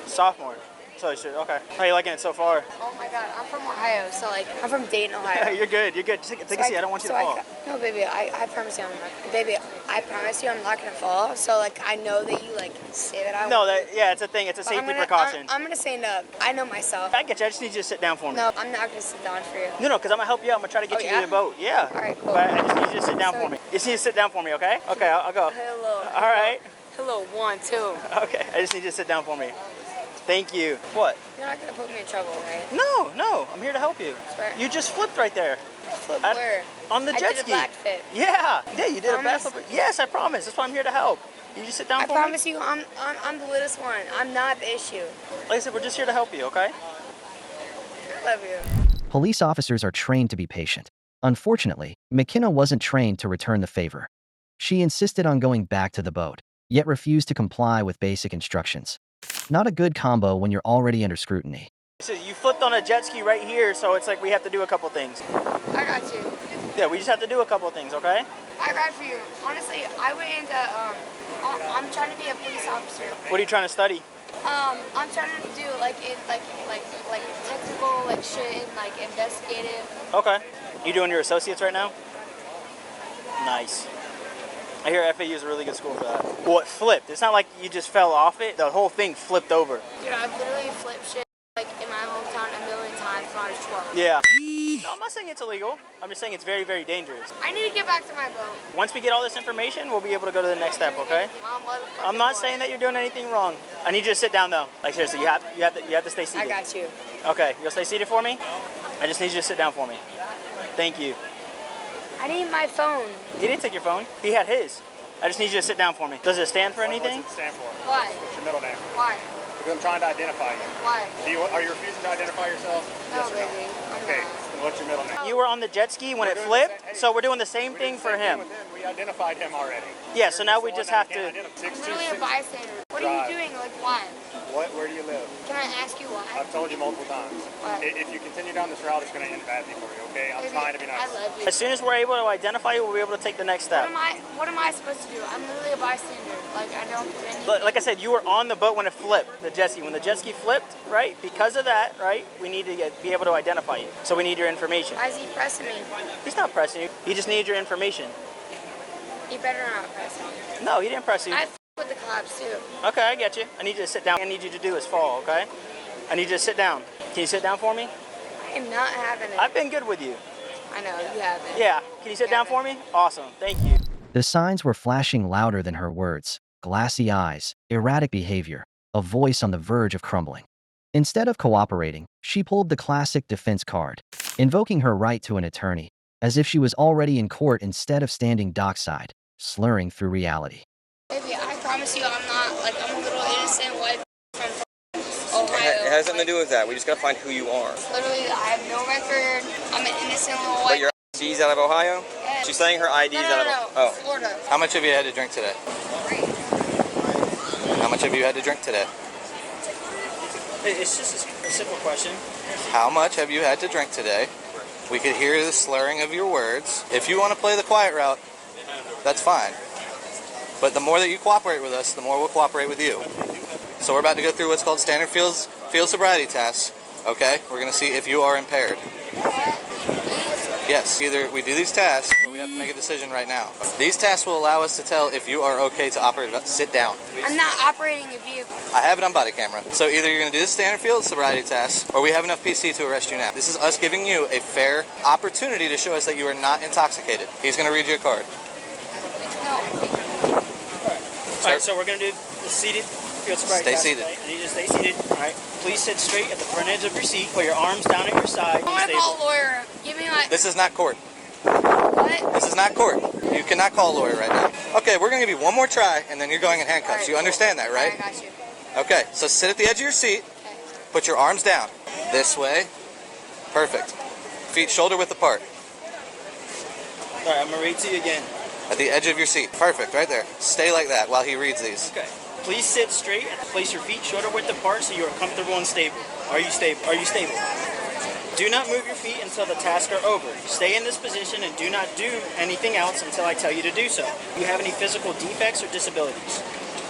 Sophomore. So you should, okay. How are you liking it so far? Oh my god, I'm from Ohio, so like, I'm from Dayton, Ohio. You're good. Just take a seat. I don't want you to fall. No, baby, I promise you I'm not. Baby, I promise you I'm not gonna fall. So like, I know that you like say that I. No, it's a thing. It's a safety precaution. I'm gonna say no. I know myself. I get you. I just need you to sit down for me. No, I'm not gonna sit down for you. No, because I'm gonna help you out. I'm gonna try to get you to the boat. Yeah. All right, cool. But I just need you to sit down for me. You just need to sit down for me, okay? Okay, I'll go. Hello. All right. Hello, 1, 2. Okay, I just need you to sit down for me. Thank you. What? You're not gonna put me in trouble, right? No, I'm here to help you. Swear. You just flipped right there. Flip where? On the jet ski. I did a backflip. Yeah, you did Promise? a backflip. Yes, I promise. That's why I'm here to help. You just sit down for me. I promise you, I'm the littlest one. I'm not the issue. Like I said, we're just here to help you, okay? I love you. Police officers are trained to be patient. Unfortunately, McKenna wasn't trained to return the favor. She insisted on going back to the boat, yet refused to comply with basic instructions. Not a good combo when you're already under scrutiny. So you flipped on a jet ski right here, so it's like we have to do a couple things. I got you. Yeah, we just have to do a couple things, okay? I ride for you. Honestly, I went into, I'm trying to be a police officer. What are you trying to study? I'm trying to do like technical like shit and like investigative. Okay. You doing your associates right now? Nice. I hear FAU is a really good school for that. Well, it flipped. It's not like you just fell off it. The whole thing flipped over. Dude, I've literally flipped shit like in my hometown a million times when I was 12. Yeah. No, I'm not saying it's illegal. I'm just saying it's very, very dangerous. I need to get back to my boat. Once we get all this information, we'll be able to go to the next step, okay? I'm not saying that you're doing anything wrong. I need you to sit down though. Like seriously, you have to stay seated. I got you. Okay, you'll stay seated for me? I just need you to sit down for me. Thank you. I need my phone. He didn't take your phone. He had his. I just need you to sit down for me. Does it stand for anything? What does it stand for? Why? What's your middle name? Why? Because I'm trying to identify you. Why? Are you refusing to identify yourself? No, Yes or baby. Okay, then what's your middle name? You were on the jet ski when it flipped, so we're doing the same thing for him. We identified him already. Yeah, so now we just have to... I'm literally a bystander. What are you doing? Like, why? Where do you live? Can I ask you why? I've told you multiple times. What? If you continue down this route, it's going to end badly for you, okay? I'm trying to be nice. I love you. As soon as we're able to identify you, we'll be able to take the next step. What am I supposed to do? I'm literally a bystander. Like, I don't do anything. Like I said, you were on the boat when it flipped, the jet ski. When the jet ski flipped, right, because of that, right, we need to be able to identify you. So we need your information. Why is he pressing me? He's not pressing you. He just needs your information. He better not press me. No, he didn't press you. I f with the cops, too. Okay, I get you. I need you to sit down. I need you to do is fall, okay? I need you to sit down. Can you sit down for me? I am not having it. I've been good with you. I know, you haven't. Yeah. Can you sit down for me? Awesome. Thank you. The signs were flashing louder than her words. Glassy eyes, erratic behavior, a voice on the verge of crumbling. Instead of cooperating, she pulled the classic defense card, invoking her right to an attorney, as if she was already in court instead of standing dockside, slurring through reality. Baby, I promise you I'm not, like, I'm a little innocent white from Ohio. It has nothing to do with that. We just gotta find who you are. Literally, I have no record. I'm an innocent little But white. your ID's out of Ohio? Yes. She's saying her ID's out of Ohio. Florida. How much have you had to drink today? How much have you had to drink today? It's just a simple question. How much have you had to drink today? We could hear the slurring of your words. If you want to play the quiet route, that's fine. But the more that you cooperate with us, the more we'll cooperate with you. So we're about to go through what's called standard field sobriety tests. Okay? We're going to see if you are impaired. Yes, either we do these tests or we have to make a decision right now. These tests will allow us to tell if you are okay to operate. Sit down. I'm not operating a vehicle. I have it on body camera. So either you're going to do the standard field sobriety test or we have enough PC to arrest you now. This is us giving you a fair opportunity to show us that you are not intoxicated. He's going to read you a card. All right, so we're going to do the seated field sobriety test. Stay seated. Right? I need you to stay seated. All right. Please sit straight at the front edge of your seat. Put your arms down at your side. I want to call a lawyer. Give me my... This is not court. What? This is not court. You cannot call a lawyer right now. Okay, we're going to give you one more try, and then you're going in handcuffs. Right, you understand that, right? I got you. Okay, so sit at the edge of your seat. Put your arms down. This way. Perfect. Feet shoulder width apart. All right, I'm going to read to you again. At the edge of your seat. Perfect, right there. Stay like that while he reads these. Okay. Please sit straight and place your feet shoulder width apart so you are comfortable and stable. Are you stable? Are you stable? Do not move your feet until the tasks are over. Stay in this position and do not do anything else until I tell you to do so. Do you have any physical defects or disabilities?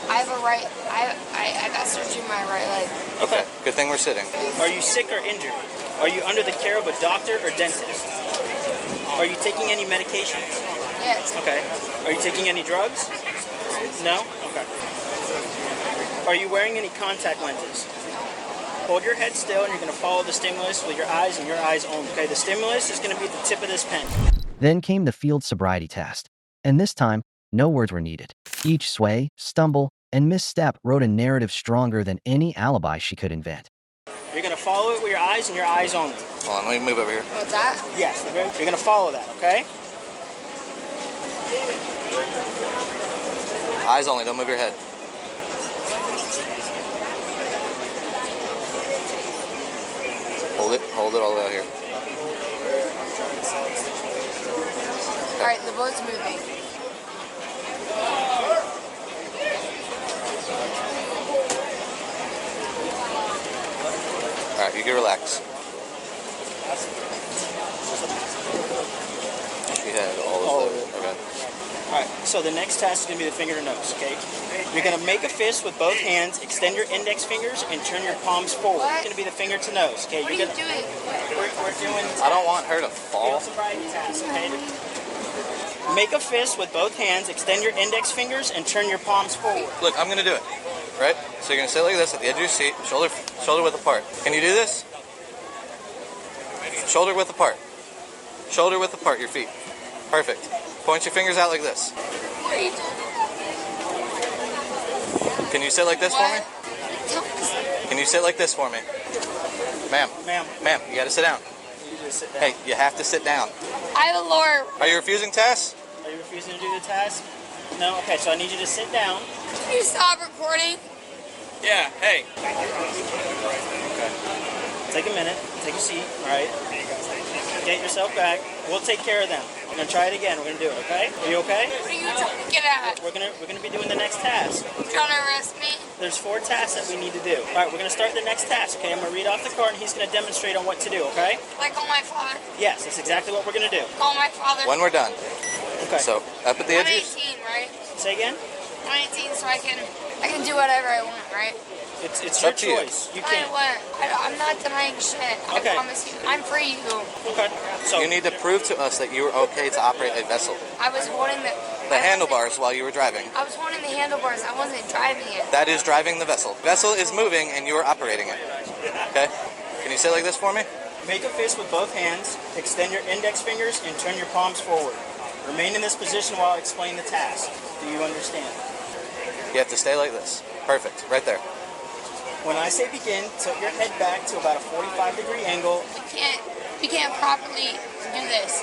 I have a right... I got surgery in my right leg. Okay, good thing we're sitting. Are you sick or injured? Are you under the care of a doctor or dentist? Are you taking any medication? Yes. Okay. Are you taking any drugs? No? Okay. Are you wearing any contact lenses? Hold your head still and you're going to follow the stimulus with your eyes and your eyes only. Okay, the stimulus is going to be at the tip of this pen. Then came the field sobriety test. And this time, no words were needed. Each sway, stumble, and misstep wrote a narrative stronger than any alibi she could invent. You're going to follow it with your eyes and your eyes only. Hold on, let me move over here. What's that? Yes, you're going to follow that, okay? Eyes only, don't move your head. Hold it all the way out here. All right, the boat's moving. All right, you can relax. She had all of those. Okay. All right, so the next task is going to be the finger to nose, okay? You're going to make a fist with both hands, extend your index fingers, and turn your palms forward. It's going to be the finger to nose, okay? What are you doing? We're doing... I don't want her to fall. Sobriety task, okay? Make a fist with both hands, extend your index fingers, and turn your palms forward. Look, I'm going to do it, right? So you're going to sit like this at the edge of your seat, shoulder width apart. Can you do this? Shoulder width apart. Shoulder width apart, your feet. Perfect. Point your fingers out like this. What are you doing? Can you sit like this for me? Can you sit like this for me? Ma'am. Ma'am, you got to sit down. Hey, you have to sit down. I have a lower... Are you refusing tasks? Are you refusing to do the task? No? Okay, so I need you to sit down. Can you stop recording? Yeah, hey. Okay. Take a minute. Take a seat, all right? Get yourself back. We'll take care of them. We're going to try it again. We're going to do it, okay? Are you okay? What are you trying to get at? We're gonna be doing the next task. You trying to arrest me? There's 4 tasks that we need to do. All right, we're going to start the next task, okay? I'm going to read off the card, and he's going to demonstrate on what to do, okay? Like call my father? Yes, that's exactly what we're going to do. Call my father? When we're done. Okay. So, up at the I'm edges. 18, right? Say again? I'm 18, so I can do whatever I want, right? It's your up to you. choice. You I can. what? I'm not denying shit. I Okay. promise you. I'm free, you. Okay. So You need to prove to us that you were okay to operate a vessel. I was holding the handlebars while you were driving. I was holding the handlebars. I wasn't driving it. That is driving the vessel. Vessel is moving and you are operating it. Okay? Can you sit like this for me? make a fist with both hands, extend your index fingers, and turn your palms forward. Remain in this position while I explain the task. Do you understand? You have to stay like this. Perfect. Right there. When I say begin, tilt your head back to about a 45-degree angle. We can't properly do this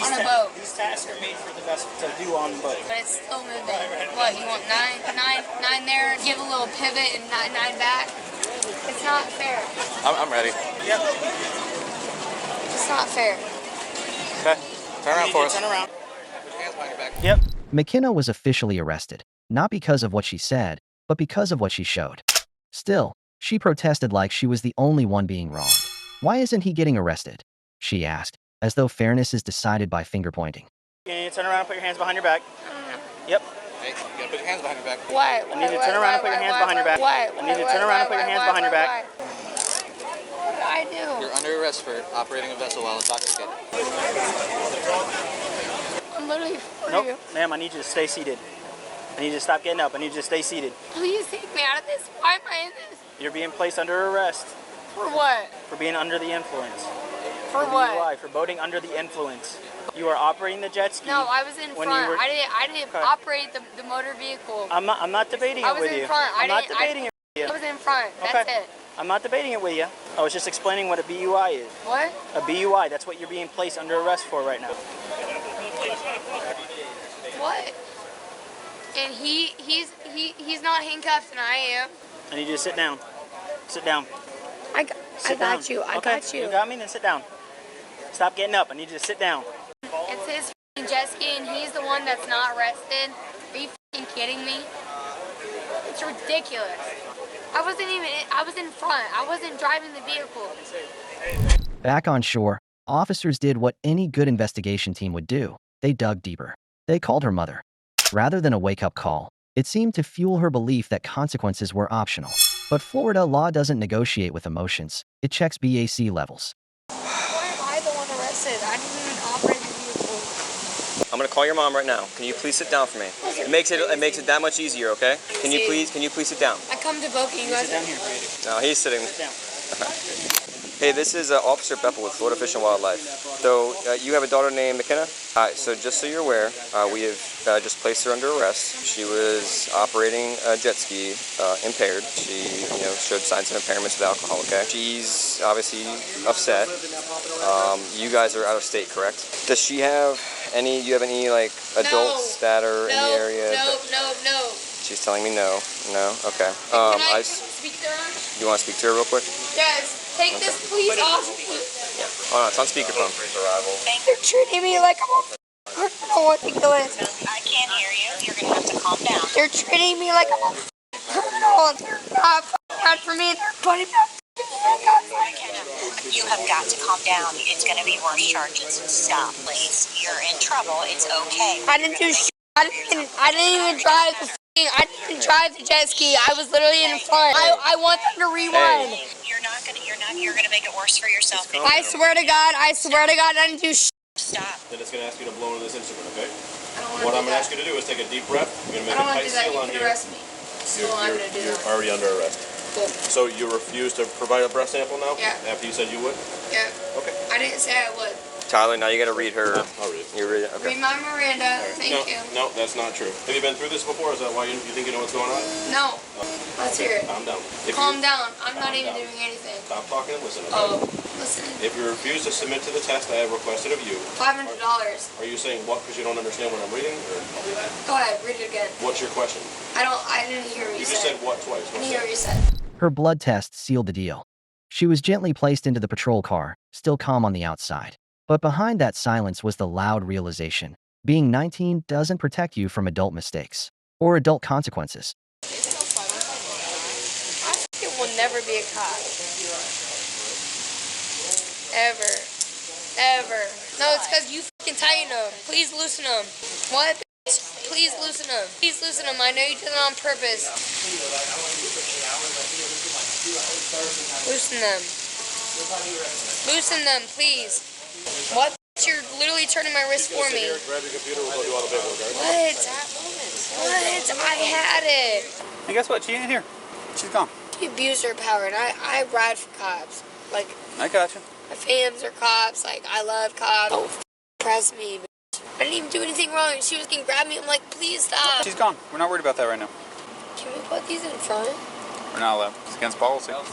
on a boat. These tasks are made for the vessel to do on the boat. But it's still moving. What, you want nine there, give a little pivot and nine back? It's not fair. I'm ready. Yep. It's not fair. Okay. Turn around for us. Turn around. Put your hands behind your back. Yep. McKenna was officially arrested, not because of what she said, but because of what she showed. Still, she protested like she was the only one being wronged. Why isn't he getting arrested? She asked, as though fairness is decided by finger pointing. Okay, turn around and put your hands behind your back. Yep. Hey, you gotta put your hands behind your back. Why? I need you to turn around and put your hands behind your back. Why? I need you to turn around and put your hands behind your back. What did I do? You're under arrest for operating a vessel while intoxicated. I'm literally for Nope. you. Ma'am, I need you to stay seated. I need you to stop getting up. I need you to stay seated. Please take me out of this. Why am I in this? You're being placed under arrest For what? for being under the influence. For what? DUI, for boating under the influence. You are operating the jet ski. No, I was in when front. you were- I didn't Okay. operate the motor vehicle. I'm not debating I it was with in you. front. I'm not debating it with I you. was in front. That's Okay. it. I'm not debating it with you. I was just explaining what a BUI is. What? A BUI, that's what you're being placed under arrest for right now. What? And he's not handcuffed and I am. I need you to sit down. Sit down. I got you. I Okay, got you. You got me? Then sit down. Stop getting up. I need you to sit down. It's his f***ing jet ski and he's the one that's not arrested. Are you f***ing kidding me? It's ridiculous. I was in front. I wasn't driving the vehicle. Back on shore, officers did what any good investigation team would do. They dug deeper. They called her mother. Rather than a wake-up call, it seemed to fuel her belief that consequences were optional. But Florida law doesn't negotiate with emotions. It checks BAC levels. Why am I the one arrested? I didn't even operate the vehicle. I'm gonna call your mom right now. Can you please sit down for me? It makes it that much easier, okay? Can you please sit down? I come to Boca, you guys. Sit down here. No, he's sitting. Sit down. Hey, this is Officer Beppel with Florida Fish and Wildlife. So, you have a daughter named McKenna? So just so you're aware, we have just placed her under arrest. She was operating a jet ski impaired. She, showed signs of impairments with alcohol, okay? She's obviously upset. You guys are out of state, correct? Does she have do you have any, adults that are in the area? No. She's telling me no. No? Okay. Can I speak to her? You want to speak to her real quick? Yes. Take this police officer. Hold on, it's on speakerphone. They're treating me like I'm a criminal. Ridiculous. I can't hear you. You're gonna have to calm down. They're treating me like I'm a criminal. They're not bad for me. They're putting me. You have got to calm down. It's gonna be worse charges. Stop, please. You're in trouble. It's okay. I didn't do shit. I didn't even drive the I didn't drive the jet ski. I was literally in front. I want them to rewind. You're gonna make it worse for yourself. I swear to God, I didn't do shit. Stop. Then it's gonna ask you to blow into this instrument, okay? What I'm gonna ask you to do is take a deep breath. You're gonna make a tight seal on here. Arrest me. You're already under arrest. Cool. So you refuse to provide a breath sample now? Yeah. After you said you would? Yeah. Okay. I didn't say I would. Tyler, now you gotta read her. I'll read it. You read it? Okay. Read my Miranda. Thank you. No, that's not true. Have you been through this before? Is that why you think you know what's going on? No. Let's hear it. Calm down. Calm down. I'm not even doing anything. Stop talking and listen. Okay? Oh, listen. If you refuse to submit to the test I have requested of you, $500. are you saying what because you don't understand what I'm reading? Or? Go ahead, read it again. What's your question? I didn't hear what you just said what twice. I didn't hear what you said. Her blood test sealed the deal. She was gently placed into the patrol car, still calm on the outside. But behind that silence was the loud realization. Being 19 doesn't protect you from adult mistakes or adult consequences. I will never be a cop. Ever. Ever. No, it's because you fucking tighten them. Please loosen them. What? Please loosen them. Please loosen them. I know you did it on purpose. Loosen them. Loosen them, please. What? You're literally turning my wrist for me. Grab your computer, we'll go do all the paperwork, What? What? I had it. And guess what? She ain't here. She's gone. She abused her power, and I ride for cops. Like, I got you. my fams are cops. Like, I love cops. Don't press me, bitch. I didn't even do anything wrong. She was gonna grab me. I'm like, please stop. She's gone. We're not worried about that right now. Can we put these in front? We're not allowed. It's against policy. Am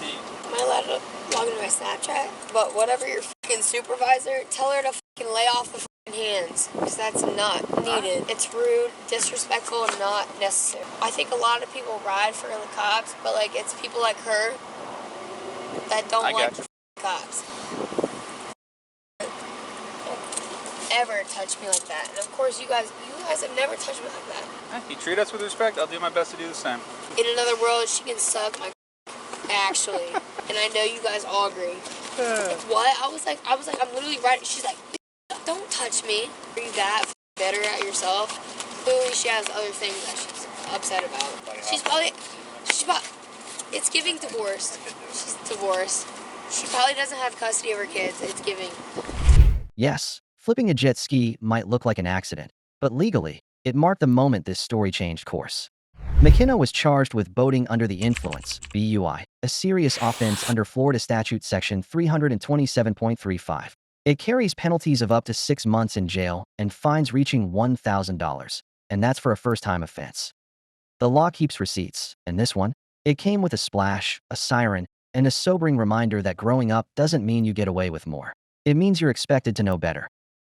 I allowed to log into my Snapchat? But whatever your fucking supervisor, tell her to fucking lay off the fucking hands. Because that's not needed. It's rude, disrespectful, and not necessary. I think a lot of people ride for the cops, but like it's people like her that don't like the cops. Don't ever touch me like that. And of course you guys have never touched me like that. If you treat us with respect, I'll do my best to do the same. In another world, she can suck my actually. And I know you guys all agree. What? I was like, I'm literally right. She's like, don't touch me. Are you that better at yourself? Clearly, she has other things that she's upset about. She's probably, it's giving divorce. She's divorced. She probably doesn't have custody of her kids. It's giving. Yes, flipping a jet ski might look like an accident, but legally, it marked the moment this story changed course. McKenna was charged with boating under the influence, BUI, a serious offense under Florida Statute Section 327.35. It carries penalties of up to 6 months in jail and fines reaching $1,000, and that's for a first-time offense. The law keeps receipts, and this one, it came with a splash, a siren, and a sobering reminder that growing up doesn't mean you get away with more. It means you're expected to know better.